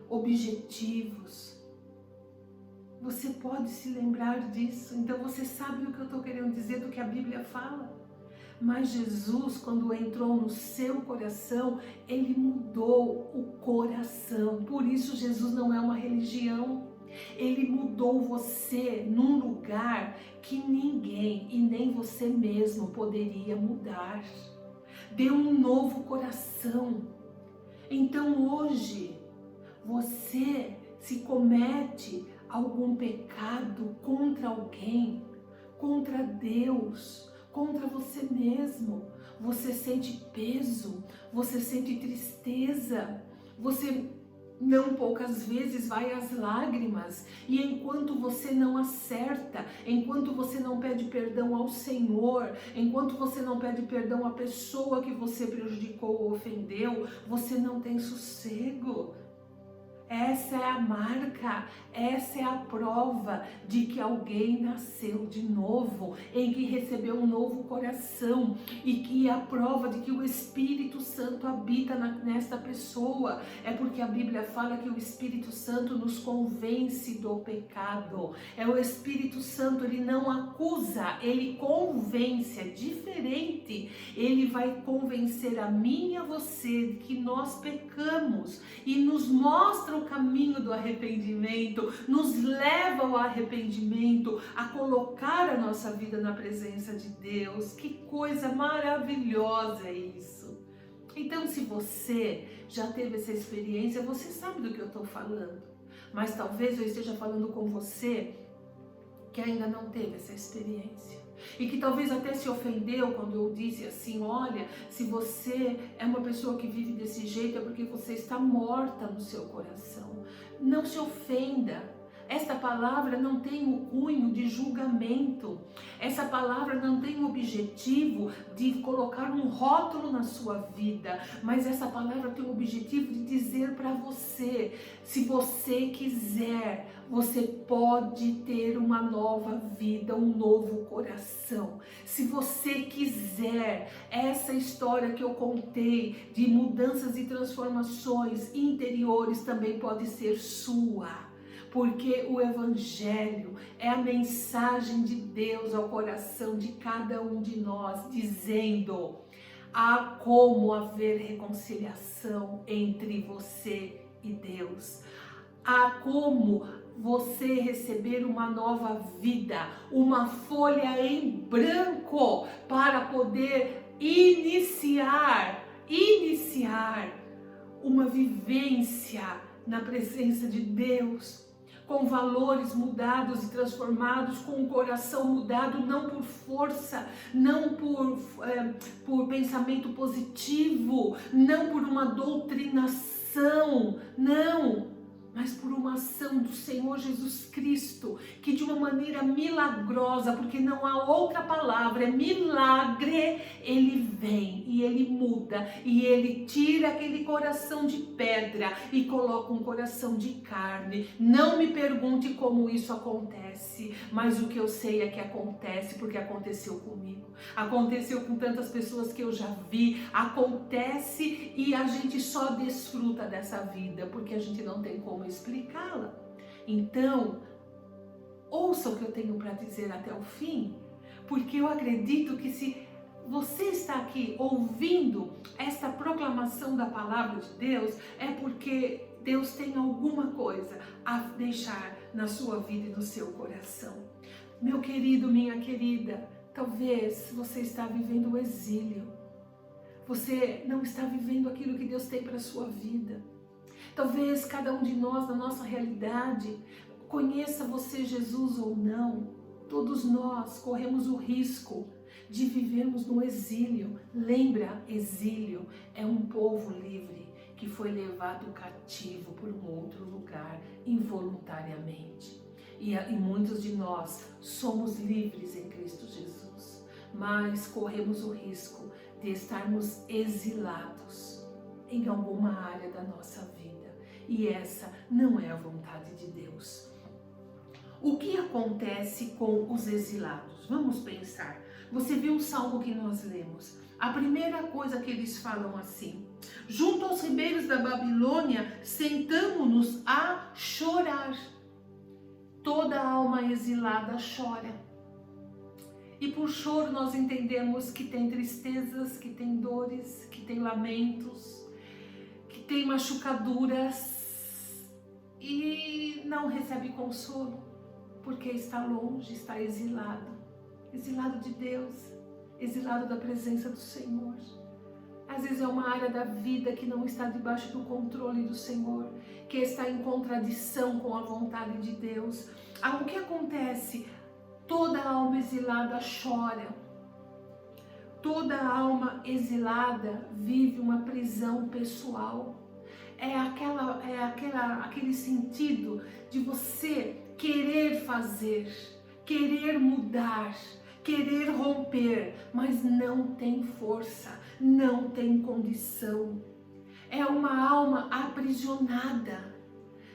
objetivos. Você pode se lembrar disso, então você sabe o que eu estou querendo dizer, do que a Bíblia fala. Mas Jesus, quando entrou no seu coração, ele mudou o coração. Por isso Jesus não é uma religião. Ele mudou você num lugar que ninguém e nem você mesmo poderia mudar. Deu um novo coração. Então hoje, você se comete algum pecado contra alguém, contra Deus, contra você mesmo, você sente peso, você sente tristeza, você não poucas vezes vai às lágrimas, e enquanto você não acerta, enquanto você não pede perdão ao Senhor, enquanto você não pede perdão à pessoa que você prejudicou ou ofendeu, você não tem sossego. Essa é a marca, essa é a prova de que alguém nasceu de novo, em que recebeu um novo coração, e que é a prova de que o Espírito Santo habita nesta pessoa. É porque a Bíblia fala que o Espírito Santo nos convence do pecado. É o Espírito Santo, ele não acusa, ele convence, é diferente. Ele vai convencer a mim e a você de que nós pecamos e nos mostra o caminho do arrependimento, nos leva ao arrependimento, a colocar a nossa vida na presença de Deus. Que coisa maravilhosa é isso! Então, se você já teve essa experiência, você sabe do que eu estou falando, mas talvez eu esteja falando com você que ainda não teve essa experiência. E que talvez até se ofendeu quando eu disse assim: olha, se você é uma pessoa que vive desse jeito é porque você está morta no seu coração. Não se ofenda. Esta palavra não tem o cunho de julgamento. Essa palavra não tem o objetivo de colocar um rótulo na sua vida, mas essa palavra tem o objetivo de dizer para você: se você quiser, você pode ter uma nova vida, um novo coração. Se você quiser, essa história que eu contei de mudanças e transformações interiores também pode ser sua. Porque o Evangelho é a mensagem de Deus ao coração de cada um de nós, dizendo: há como haver reconciliação entre você e Deus. Há como você receber uma nova vida, uma folha em branco para poder iniciar uma vivência na presença de Deus, com valores mudados e transformados, com um coração mudado, não por força, não por pensamento positivo, não por uma doutrinação, não, mas por uma ação do Senhor Jesus Cristo, que de uma maneira milagrosa, porque não há outra palavra, é milagre, ele vem e ele muda, e ele tira aquele coração de pedra e coloca um coração de carne. Não me pergunte como isso acontece, mas o que eu sei é que acontece, porque aconteceu comigo, aconteceu com tantas pessoas que eu já vi, acontece, e a gente só desfruta dessa vida, porque a gente não tem como explicá-la. Então, ouça o que eu tenho para dizer até o fim, porque eu acredito que se você está aqui ouvindo esta proclamação da palavra de Deus, é porque Deus tem alguma coisa a deixar na sua vida e no seu coração. Meu querido, minha querida, talvez você está vivendo o exílio. Você não está vivendo aquilo que Deus tem para a sua vida. Talvez cada um de nós, na nossa realidade, conheça você Jesus ou não, todos nós corremos o risco de vivermos no exílio. Lembra, exílio é um povo livre que foi levado cativo por um outro lugar involuntariamente. E muitos de nós somos livres em Cristo Jesus, mas corremos o risco de estarmos exilados em alguma área da nossa vida. E essa não é a vontade de Deus. O que acontece com os exilados? Vamos pensar. Você viu o salmo que nós lemos. A primeira coisa que eles falam assim: junto aos ribeiros da Babilônia, sentamo-nos a chorar. Toda alma exilada chora. E por choro nós entendemos que tem tristezas, que tem dores, que tem lamentos, que tem machucaduras e não recebe consolo, porque está longe, está exilado. Exilado de Deus, exilado da presença do Senhor. Às vezes é uma área da vida que não está debaixo do controle do Senhor, que está em contradição com a vontade de Deus. O que acontece? Toda alma exilada chora. Toda alma exilada vive uma prisão pessoal. É aquele sentido de você querer fazer, querer mudar, querer romper, mas não tem força, não tem condição. É uma alma aprisionada,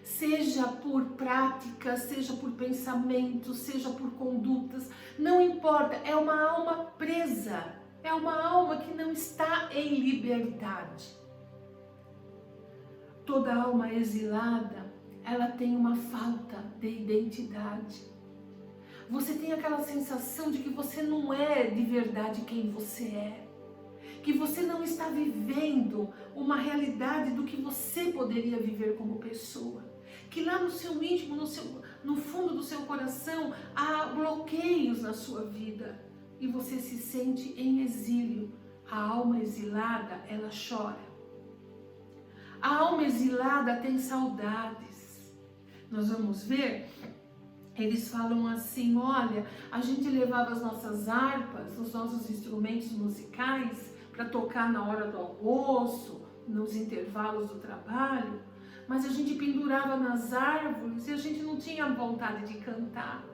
seja por práticas, seja por pensamentos, seja por condutas, não importa, é uma alma presa, é uma alma que não está em liberdade. Toda alma exilada, ela tem uma falta de identidade. Você tem aquela sensação de que você não é de verdade quem você é, que você não está vivendo uma realidade do que você poderia viver como pessoa, que lá no seu íntimo, no fundo do seu coração, há bloqueios na sua vida e você se sente em exílio. A alma exilada, ela chora. A alma exilada tem saudades. Nós vamos ver. Eles falam assim: olha, a gente levava as nossas harpas, os nossos instrumentos musicais para tocar na hora do almoço, nos intervalos do trabalho, mas a gente pendurava nas árvores e a gente não tinha vontade de cantar.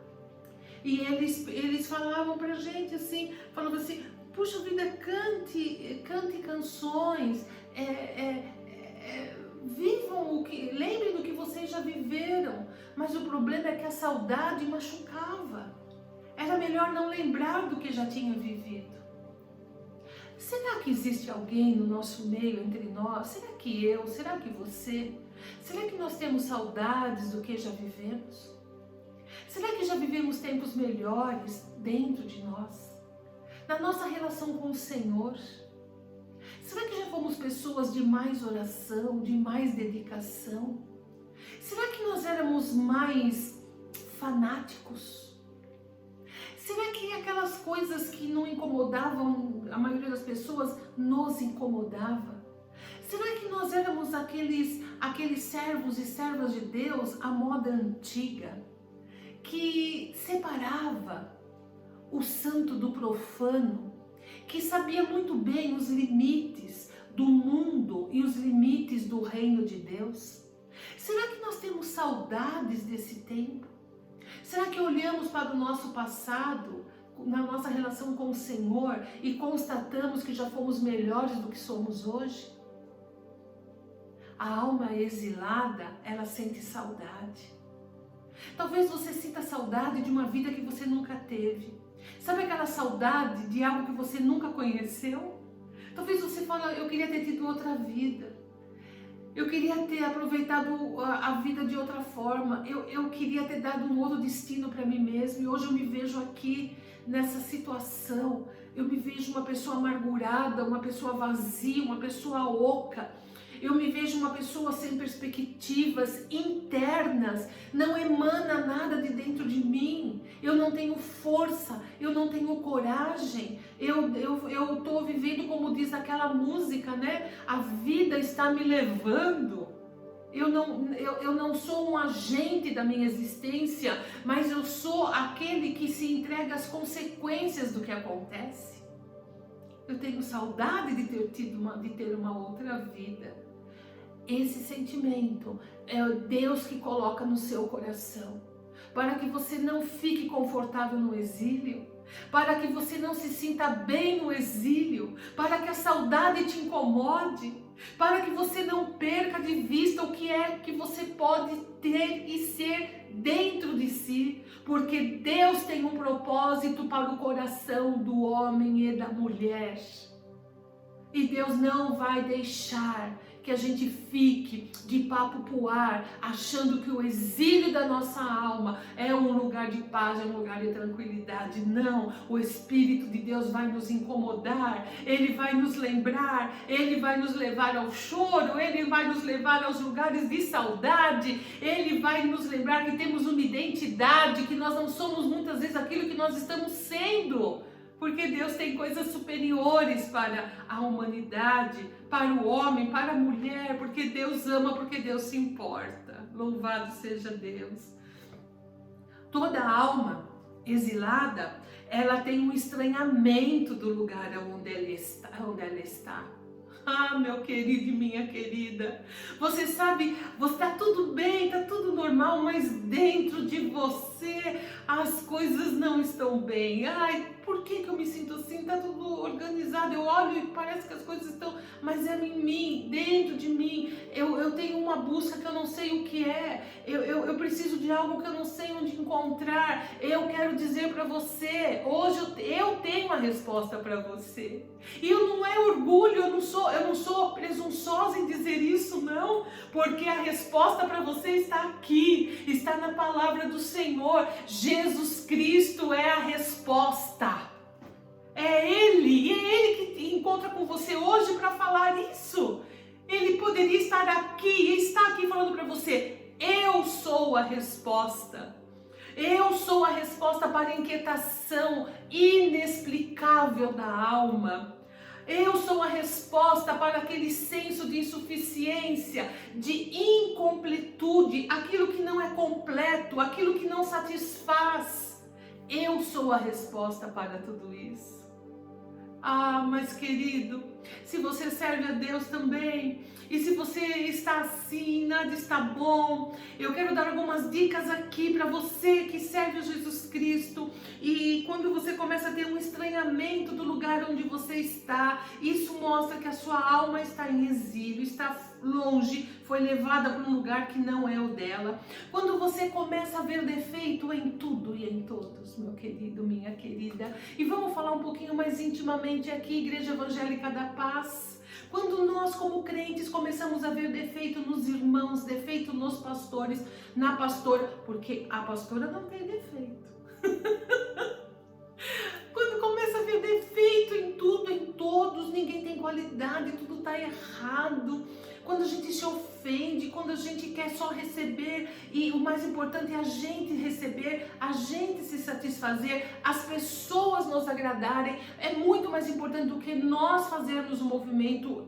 E eles falavam pra gente assim, falavam assim: puxa vida, cante canções, vivam lembrem do que vocês já viveram. Mas o problema é que a saudade machucava. Era melhor não lembrar do que já tinha vivido. Será que existe alguém no nosso meio, entre nós? Será que eu? Será que você? Será que nós temos saudades do que já vivemos? Será que já vivemos tempos melhores dentro de nós? Na nossa relação com o Senhor? Será que já fomos pessoas de mais oração, de mais dedicação? Será que nós éramos mais fanáticos? Será que aquelas coisas que não incomodavam a maioria das pessoas nos incomodava? Será que nós éramos aqueles servos e servas de Deus à moda antiga, que separava o santo do profano, que sabia muito bem os limites do mundo e os limites do reino de Deus? Será que nós temos saudades desse tempo? Será que olhamos para o nosso passado, na nossa relação com o Senhor, e constatamos que já fomos melhores do que somos hoje? A alma exilada, ela sente saudade. Talvez você sinta saudade de uma vida que você nunca teve. Sabe aquela saudade de algo que você nunca conheceu? Talvez você fale: eu queria ter tido outra vida. Eu queria ter aproveitado a vida de outra forma. Eu queria ter dado um outro destino para mim mesmo. E hoje eu me vejo aqui nessa situação. Eu me vejo uma pessoa amargurada, uma pessoa vazia, uma pessoa oca. Eu me vejo uma pessoa sem perspectivas internas, não emana nada de dentro de mim, eu não tenho força, eu não tenho coragem, eu estou vivendo como diz aquela música, né? A vida está me levando. Eu não sou um agente da minha existência, mas eu sou aquele que se entrega às consequências do que acontece. Eu tenho saudade de ter uma outra vida. Esse sentimento é Deus que coloca no seu coração, para que você não fique confortável no exílio, para que você não se sinta bem no exílio, para que a saudade te incomode, para que você não perca de vista o que é que você pode ter e ser dentro de si, porque Deus tem um propósito para o coração do homem e da mulher. E Deus não vai deixar que a gente fique de papo pro ar, achando que o exílio da nossa alma é um lugar de paz, é um lugar de tranquilidade. Não, o Espírito de Deus vai nos incomodar, Ele vai nos lembrar, Ele vai nos levar ao choro, Ele vai nos levar aos lugares de saudade, Ele vai nos lembrar que temos uma identidade, que nós não somos muitas vezes aquilo que nós estamos sendo. Porque Deus tem coisas superiores para a humanidade, para o homem, para a mulher, porque Deus ama, porque Deus se importa. Louvado seja Deus. Toda alma exilada, ela tem um estranhamento do lugar onde ela está. Ah, meu querido e minha querida, você sabe, está tudo bem, está tudo normal, mas dentro de você as coisas não estão bem. Ai, por que eu me sinto assim? Está tudo organizado, eu olho e parece que as coisas estão, mas é em mim, dentro de mim, eu tenho uma busca que eu não sei o que é, eu preciso de algo que eu não sei onde encontrar. Eu quero dizer para você, hoje eu tenho a resposta para você. E não é orgulho, eu não sou presunçosa em dizer isso, não, porque a resposta para você está aqui, está na palavra do Senhor. Jesus Cristo é a resposta. É Ele que encontra com você hoje para falar isso. Ele poderia estar aqui, e está aqui falando para você, eu sou a resposta. Eu sou a resposta para a inquietação inexplicável da alma. Eu sou a resposta para aquele senso de insuficiência, de incompletude, aquilo que não é completo, aquilo que não satisfaz. Eu sou a resposta para tudo isso. Ah, mas querido, se você serve a Deus também, e se você está assim, nada está bom, eu quero dar algumas dicas aqui para você que serve a Jesus Cristo. E quando você começa a ter um estranhamento do lugar onde você está, isso mostra que a sua alma está em exílio, está longe, foi levada para um lugar que não é o dela. Quando você começa a ver defeito em tudo e em todos, meu querido, minha querida, e vamos falar um pouquinho mais intimamente aqui, Igreja Evangélica da Paz. Quando nós como crentes começamos a ver defeito nos irmãos, defeito nos pastores, na pastora, porque a pastora não tem defeito. Quando começa a ver defeito em tudo, em todos, ninguém tem qualidade, tudo está errado. Quando a gente se ofende, quando a gente quer só receber, e o mais importante é a gente receber, a gente se satisfazer, as pessoas nos agradarem, é muito mais importante do que nós fazermos um movimento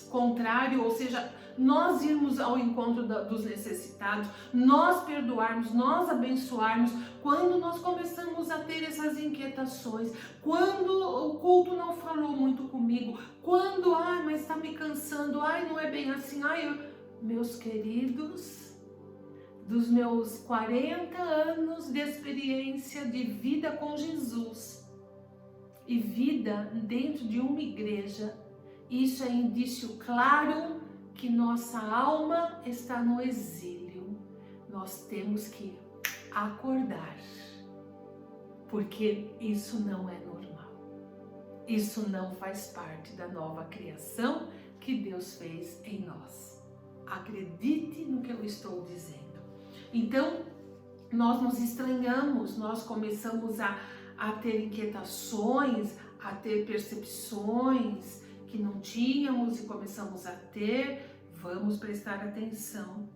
contrário, ou seja, nós irmos ao encontro dos necessitados, nós perdoarmos, nós abençoarmos. Quando nós começamos a ter essas inquietações, quando o culto não falou muito comigo, quando, mas está me cansando, não é bem assim, meus queridos, dos meus 40 anos de experiência de vida com Jesus e vida dentro de uma igreja, isso é indício claro que nossa alma está no exílio. Nós temos que acordar, porque isso não é normal. Isso não faz parte da nova criação que Deus fez em nós. Acredite no que eu estou dizendo. Então, nós nos estranhamos, nós começamos a ter inquietações, a ter percepções que não tínhamos e começamos a ter. Vamos prestar atenção.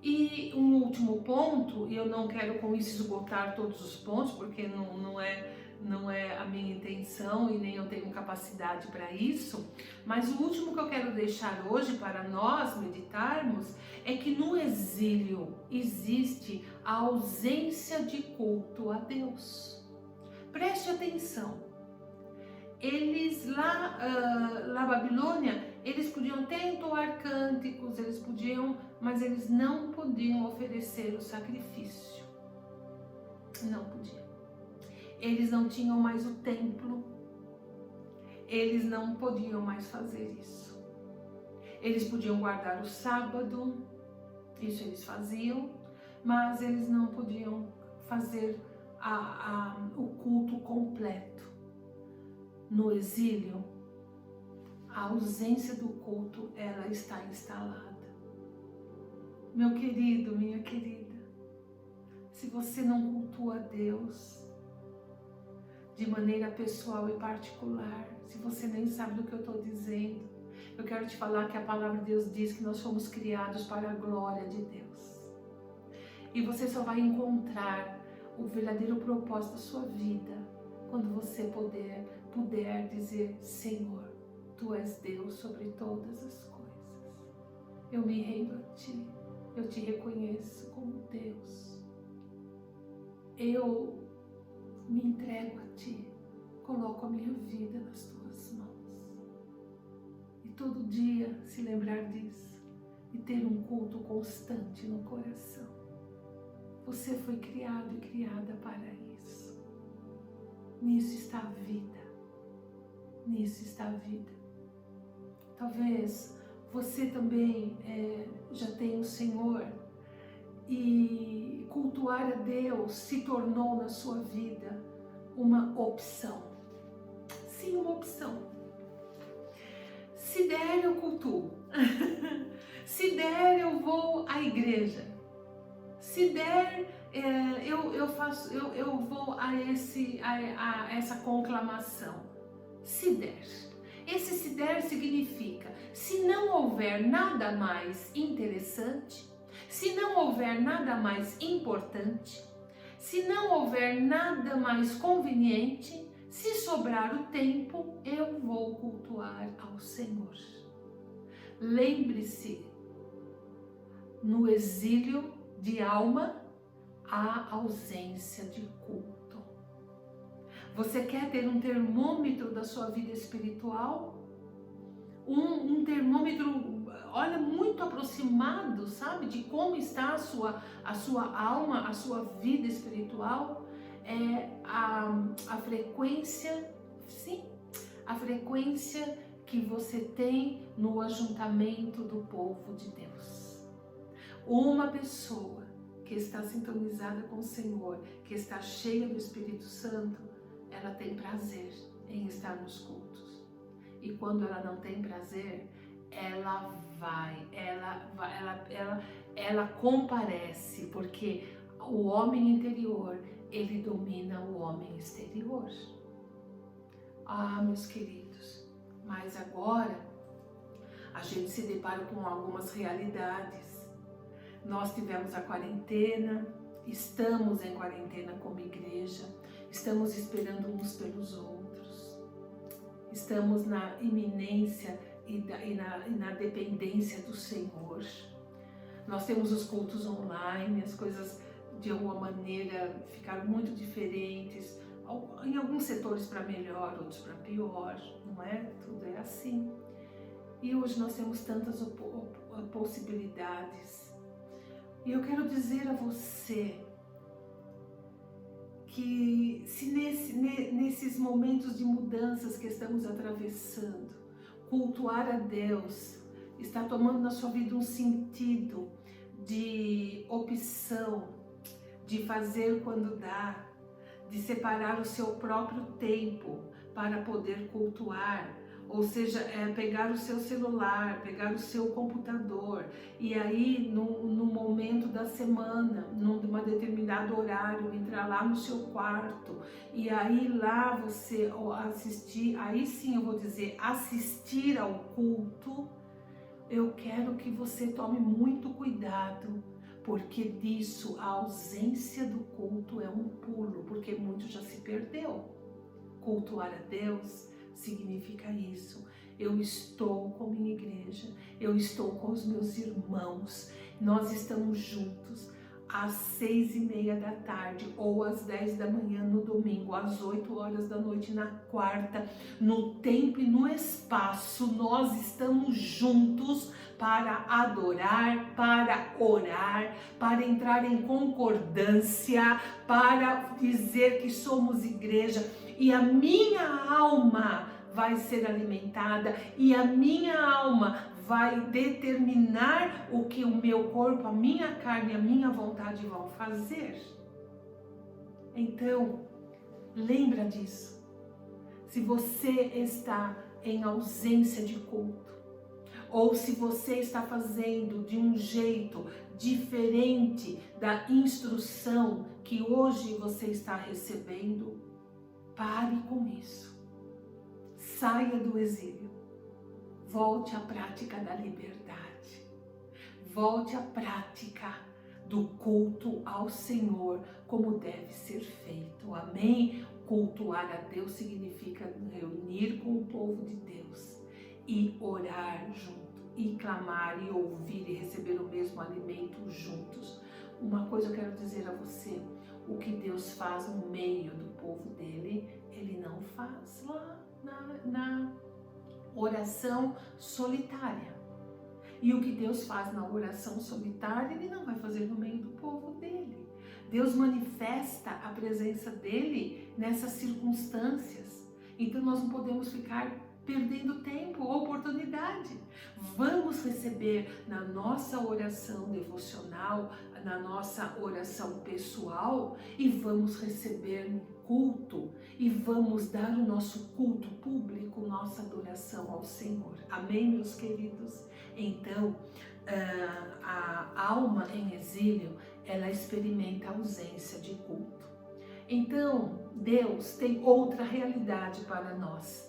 E um último ponto, e eu não quero com isso esgotar todos os pontos, porque não é a minha intenção e nem eu tenho capacidade para isso, mas o último que eu quero deixar hoje para nós meditarmos é que no exílio existe a ausência de culto a Deus. Preste atenção. Eles lá na Babilônia, eles podiam até entoar cânticos, mas eles não podiam oferecer o sacrifício. Não podiam. Eles não tinham mais o templo. eles não podiam mais fazer isso. Eles podiam guardar o sábado, isso eles faziam, mas eles não podiam fazer o culto completo. No exílio, a ausência do culto, ela está instalada. Meu querido, minha querida, se você não cultua a Deus de maneira pessoal e particular, se você nem sabe do que eu estou dizendo, eu quero te falar que a palavra de Deus diz que nós fomos criados para a glória de Deus. E você só vai encontrar o verdadeiro propósito da sua vida quando você puder dizer: Senhor, Tu és Deus sobre todas as coisas. Eu me rendo a Ti, eu Te reconheço como Deus. Eu me entrego a Ti, coloco a minha vida nas Tuas mãos. E todo dia se lembrar disso e ter um culto constante no coração. Você foi criado e criada para isso. Nisso está a vida. Nisso está a vida. Talvez você também já tenha o Senhor e cultuar a Deus se tornou na sua vida uma opção. Sim, uma opção. Se der, eu cultuo. Se der, eu vou à igreja. Se der, eu vou a essa conclamação. Se der. Esse se der significa, se não houver nada mais interessante, se não houver nada mais importante, se não houver nada mais conveniente, se sobrar o tempo, eu vou cultuar ao Senhor. Lembre-se, no exílio de alma, há ausência de culto. Você quer ter um termômetro da sua vida espiritual? Um termômetro, olha, muito aproximado, sabe? De como está a sua alma, a sua vida espiritual? É a frequência, sim, a frequência que você tem no ajuntamento do povo de Deus. Uma pessoa que está sintonizada com o Senhor, que está cheia do Espírito Santo, ela tem prazer em estar nos cultos. E quando ela não tem prazer, ela comparece, porque o homem interior, ele domina o homem exterior. Ah, meus queridos, mas agora a gente se depara com algumas realidades. Nós tivemos a quarentena, estamos em quarentena como igreja, estamos esperando uns pelos outros, estamos na iminência e na dependência do Senhor. Nós temos os cultos online, as coisas de alguma maneira ficaram muito diferentes, em alguns setores para melhor, outros para pior, não é? Tudo é assim. E hoje nós temos tantas possibilidades. E eu quero dizer a você que se nesses momentos de mudanças que estamos atravessando, cultuar a Deus está tomando na sua vida um sentido de opção, de fazer quando dá, de separar o seu próprio tempo para poder cultuar, ou seja, pegar o seu celular, pegar o seu computador e aí no momento da semana, num determinado horário, entrar lá no seu quarto e aí lá você assistir, aí sim eu vou dizer, assistir ao culto. Eu quero que você tome muito cuidado, porque disso a ausência do culto é um pulo, porque muito já se perdeu. Cultuar a Deus significa isso. Eu estou com minha igreja, eu estou com os meus irmãos, nós estamos juntos às 6:30 da tarde ou às 10 da manhã no domingo, às 8 horas da noite na quarta, no tempo e no espaço, nós estamos juntos para adorar, para orar, para entrar em concordância, para dizer que somos igreja. E a minha alma vai ser alimentada e a minha alma vai determinar o que o meu corpo, a minha carne, a minha vontade vão fazer. Então, lembra disso. Se você está em ausência de culto, ou se você está fazendo de um jeito diferente da instrução que hoje você está recebendo, pare com isso. Saia do exílio. Volte à prática da liberdade. Volte à prática do culto ao Senhor como deve ser feito. Amém? Cultuar a Deus significa reunir com o povo de Deus e orar junto, e clamar, e ouvir, e receber o mesmo alimento juntos. Uma coisa eu quero dizer a você: o que Deus faz no meio do povo dele, Ele não faz lá na oração solitária. E o que Deus faz na oração solitária, Ele não vai fazer no meio do povo dele. Deus manifesta a presença dele nessas circunstâncias. Então nós não podemos ficar perdendo tempo, oportunidade. Vamos receber na nossa oração devocional, na nossa oração pessoal, e vamos receber no culto, e vamos dar o nosso culto público, nossa adoração ao Senhor. Amém, meus queridos? Então, a alma em exílio, ela experimenta a ausência de culto. Então, Deus tem outra realidade para nós.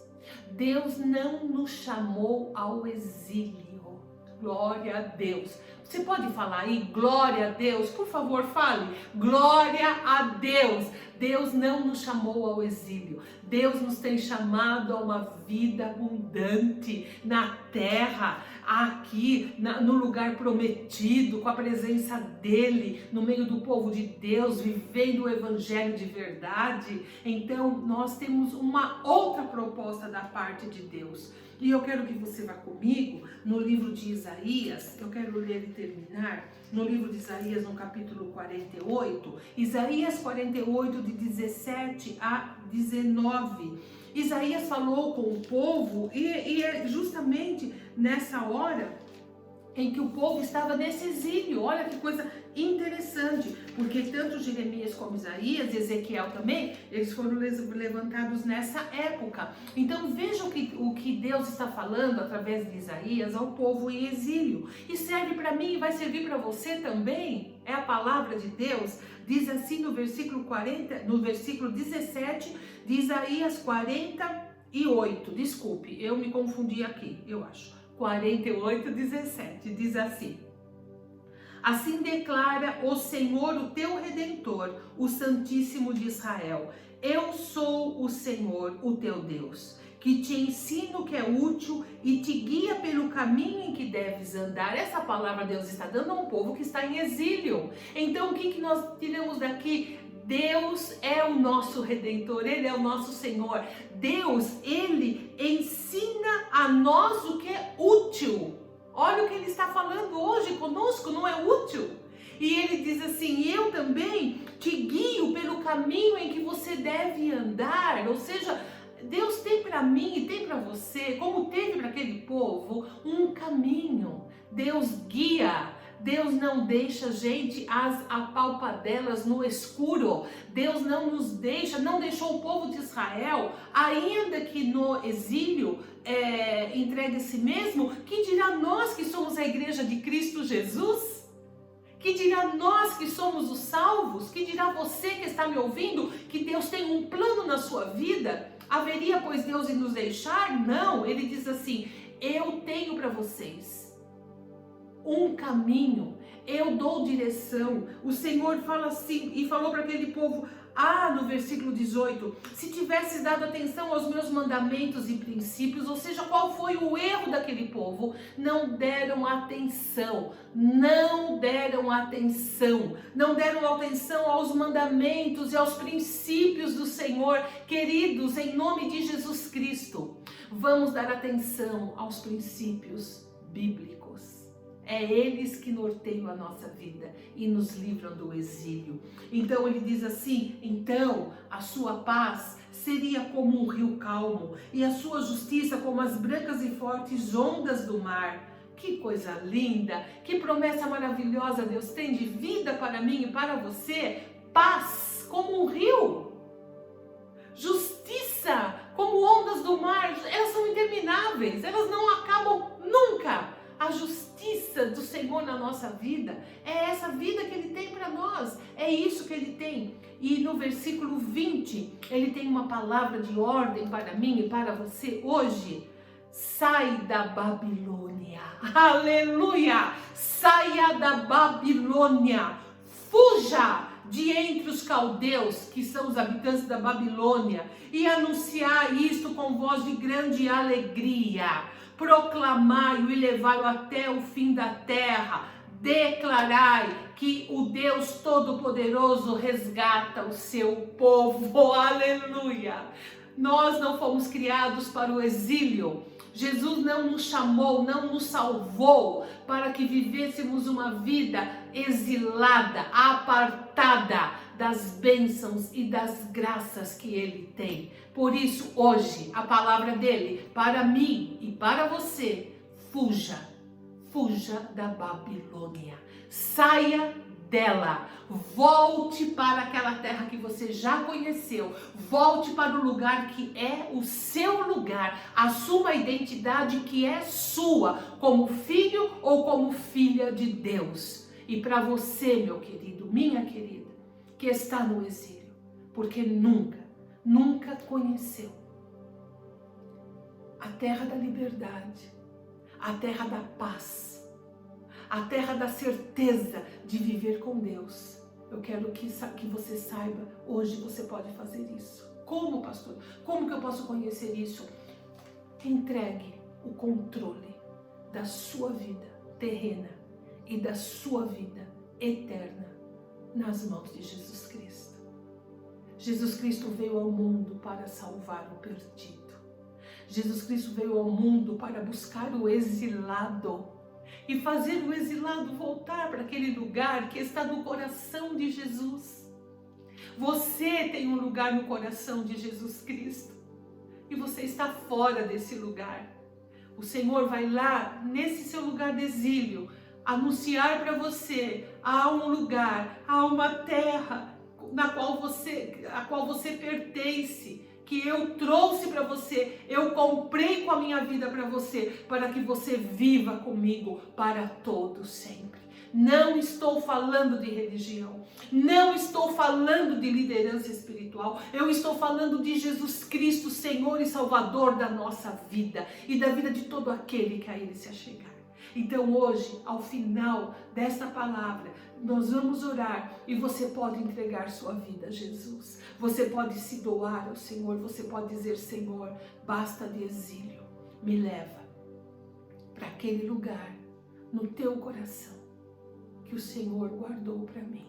Deus não nos chamou ao exílio. Glória a Deus. Você pode falar aí, glória a Deus? Por favor, fale. Glória a Deus. Deus não nos chamou ao exílio. Deus nos tem chamado a uma vida abundante na terra, aqui no lugar prometido, com a presença dele, no meio do povo de Deus, vivendo o evangelho de verdade. Então nós temos uma outra proposta da parte de Deus. E eu quero que você vá comigo no livro de Isaías. Eu quero ler e terminar no livro de Isaías, no capítulo 48. Isaías 48, de 17 a 19. Isaías falou com o povo e é justamente nessa hora em que o povo estava nesse exílio. Olha que coisa interessante, porque tanto Jeremias como Isaías e Ezequiel também, eles foram levantados nessa época. Então veja o que Deus está falando através de Isaías ao povo em exílio. E serve para mim e vai servir para você também. É a palavra de Deus. Diz assim no versículo 40, no versículo 17 de Isaías 48. Desculpe, eu me confundi aqui, eu acho. 48, 17, diz assim: assim declara o Senhor, o teu Redentor, o Santíssimo de Israel: eu sou o Senhor, o teu Deus, que te ensino o que é útil e te guia pelo caminho em que deves andar. Essa palavra Deus está dando a um povo que está em exílio. Então o que nós tiramos daqui? Deus é o nosso Redentor, Ele é o nosso Senhor. Deus, Ele ensina a nós o que é útil. Olha o que Ele está falando hoje conosco, não é útil? E Ele diz assim: eu também te guio pelo caminho em que você deve andar. Ou seja, Deus tem para mim e tem para você, como teve para aquele povo, um caminho. Deus guia. Deus não deixa a gente às apalpadelas no escuro. Deus não nos deixa, não deixou o povo de Israel, ainda que no exílio, entregue a si mesmo. Que dirá nós que somos a igreja de Cristo Jesus? Que dirá nós que somos os salvos? Que dirá você que está me ouvindo que Deus tem um plano na sua vida? Haveria, pois, Deus em nos deixar? Não, Ele diz assim: eu tenho para vocês um caminho, eu dou direção. O Senhor fala assim, e falou para aquele povo, no versículo 18, se tivesses dado atenção aos meus mandamentos e princípios. Ou seja, qual foi o erro daquele povo? Não deram atenção aos mandamentos e aos princípios do Senhor. Queridos, em nome de Jesus Cristo, vamos dar atenção aos princípios bíblicos. É eles que norteiam a nossa vida e nos livram do exílio. Então ele diz assim, então a sua paz seria como um rio calmo e a sua justiça como as brancas e fortes ondas do mar. Que coisa linda, que promessa maravilhosa Deus tem de vida para mim e para você. Paz como um rio, justiça como ondas do mar, elas são intermináveis, elas não acabam nunca. A justiça do Senhor na nossa vida é essa vida que Ele tem para nós, é isso que Ele tem. E no versículo 20, Ele tem uma palavra de ordem para mim e para você hoje. Sai da Babilônia, aleluia, saia da Babilônia, fuja de entre os caldeus, que são os habitantes da Babilônia, e anunciar isto com voz de grande alegria, proclamai-o e levai-o até o fim da terra, declarai que o Deus Todo-Poderoso resgata o seu povo, aleluia. Nós não fomos criados para o exílio. Jesus não nos chamou, não nos salvou para que vivêssemos uma vida exilada, apartada das bênçãos e das graças que Ele tem. Por isso, hoje, a palavra dele para mim e para você, fuja da Babilônia, saia dela, volte para aquela terra que você já conheceu, volte para o lugar que é o seu lugar, assuma a identidade que é sua, como filho ou como filha de Deus. E para você, meu querido, minha querida, que está no exílio, porque nunca conheceu a terra da liberdade, a terra da paz, a terra da certeza de viver com Deus. Eu quero que você saiba, hoje você pode fazer isso. Como, pastor? Como que eu posso conhecer isso? Entregue o controle da sua vida terrena e da sua vida eterna nas mãos de Jesus Cristo. Jesus Cristo veio ao mundo para salvar o perdido. Jesus Cristo veio ao mundo para buscar o exilado e fazer o exilado voltar para aquele lugar que está no coração de Jesus. Você tem um lugar no coração de Jesus Cristo e você está fora desse lugar. O Senhor vai lá, nesse seu lugar de exílio, anunciar para você: há um lugar, há uma terra a qual você pertence, que eu trouxe para você, eu comprei com a minha vida para você, para que você viva comigo para todo sempre. Não estou falando de religião, não estou falando de liderança espiritual, eu estou falando de Jesus Cristo, Senhor e Salvador da nossa vida e da vida de todo aquele que a Ele se achegar. Então hoje, ao final desta palavra, nós vamos orar e você pode entregar sua vida a Jesus. Você pode se doar ao Senhor, você pode dizer: Senhor, basta de exílio, me leva para aquele lugar no teu coração que o Senhor guardou para mim.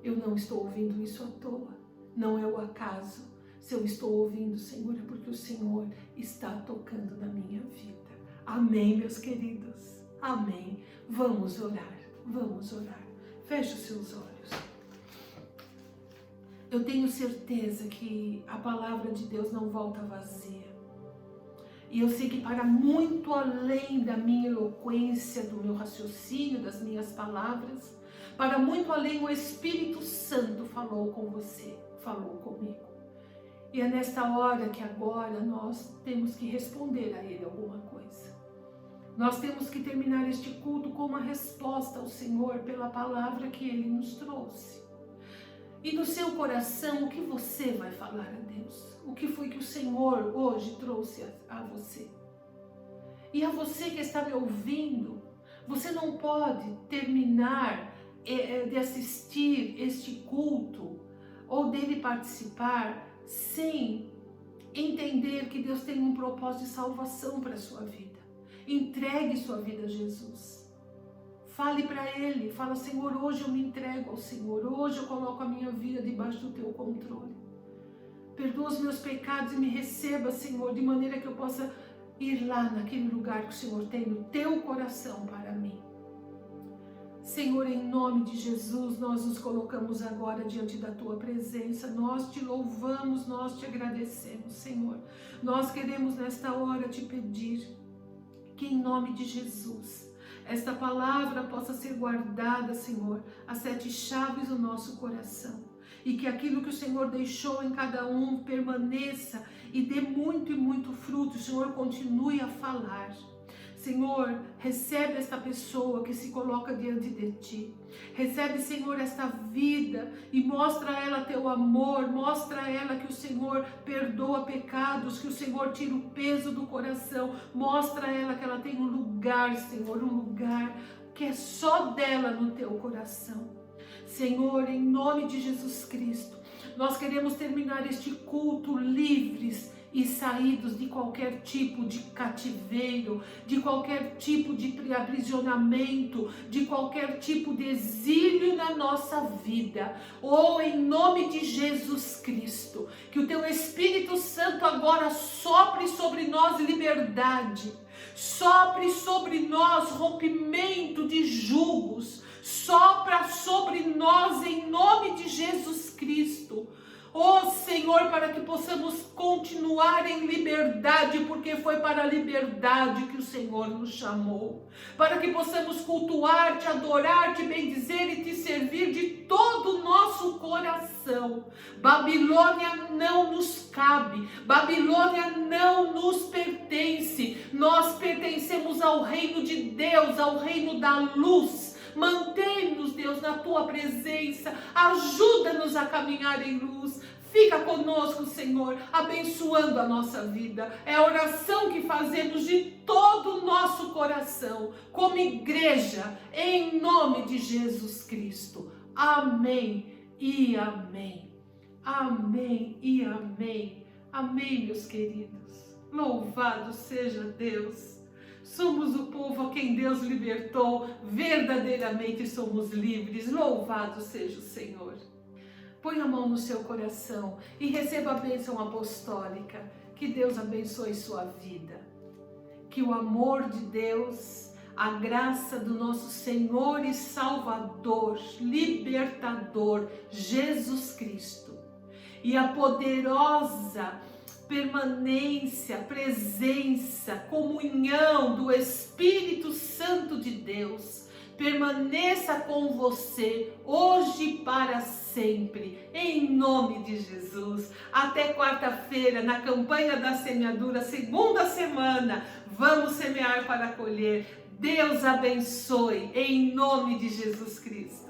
Eu não estou ouvindo isso à toa, não é o acaso. Se eu estou ouvindo, Senhor, é porque o Senhor está tocando na minha vida. Amém, meus queridos? Amém. Vamos orar, vamos orar. Feche os seus olhos. Eu tenho certeza que a palavra de Deus não volta vazia. E eu sei que para muito além da minha eloquência, do meu raciocínio, das minhas palavras, para muito além o Espírito Santo falou com você, falou comigo. E é nesta hora que agora nós temos que responder a Ele alguma coisa. Nós temos que terminar este culto com uma resposta ao Senhor pela palavra que Ele nos trouxe. E no seu coração, o que você vai falar a Deus? O que foi que o Senhor hoje trouxe a você? E a você que está me ouvindo, você não pode terminar de assistir este culto ou dele participar sem entender que Deus tem um propósito de salvação para a sua vida. Entregue sua vida a Jesus. Fale para Ele, fala: Senhor, hoje eu me entrego ao Senhor, hoje eu coloco a minha vida debaixo do Teu controle. Perdoa os meus pecados e me receba, Senhor, de maneira que eu possa ir lá naquele lugar que o Senhor tem no Teu coração para mim. Senhor, em nome de Jesus, nós nos colocamos agora diante da Tua presença. Nós te louvamos, nós te agradecemos, Senhor. Nós queremos nesta hora te pedir que em nome de Jesus, esta palavra possa ser guardada, Senhor, as 7 chaves do nosso coração. E que aquilo que o Senhor deixou em cada um permaneça e dê muito e muito fruto. O Senhor continue a falar. Senhor, recebe esta pessoa que se coloca diante de Ti. Recebe, Senhor, esta vida e mostra a ela Teu amor. Mostra a ela que o Senhor perdoa pecados, que o Senhor tira o peso do coração. Mostra a ela que ela tem um lugar, Senhor, um lugar que é só dela no Teu coração. Senhor, em nome de Jesus Cristo, nós queremos terminar este culto livres e saídos de qualquer tipo de cativeiro, de qualquer tipo de aprisionamento, de qualquer tipo de exílio na nossa vida. Oh, em nome de Jesus Cristo, que o Teu Espírito Santo agora sopre sobre nós liberdade, sopre sobre nós rompimento de julgos, sopra sobre nós em nome de Jesus Cristo. Oh Senhor, para que possamos continuar em liberdade, porque foi para a liberdade que o Senhor nos chamou. Para que possamos cultuar-te, adorar-te, bendizer e te servir de todo o nosso coração. Babilônia não nos cabe, Babilônia não nos pertence. Nós pertencemos ao reino de Deus, ao reino da luz. Mantém-nos, Deus, na Tua presença, ajuda-nos a caminhar em luz. Fica conosco, Senhor, abençoando a nossa vida. É a oração que fazemos de todo o nosso coração, como igreja, em nome de Jesus Cristo. Amém e amém. Amém e amém. Amém, meus queridos. Louvado seja Deus. Somos o povo a quem Deus libertou, verdadeiramente somos livres. Louvado seja o Senhor. Põe a mão no seu coração e receba a bênção apostólica. Que Deus abençoe sua vida. Que o amor de Deus, a graça do nosso Senhor e Salvador, libertador, Jesus Cristo, e a poderosa permanência, presença, comunhão do Espírito Santo de Deus permaneça com você hoje e para sempre, em nome de Jesus. Até quarta-feira, na campanha da semeadura, segunda semana, vamos semear para colher. Deus abençoe, em nome de Jesus Cristo.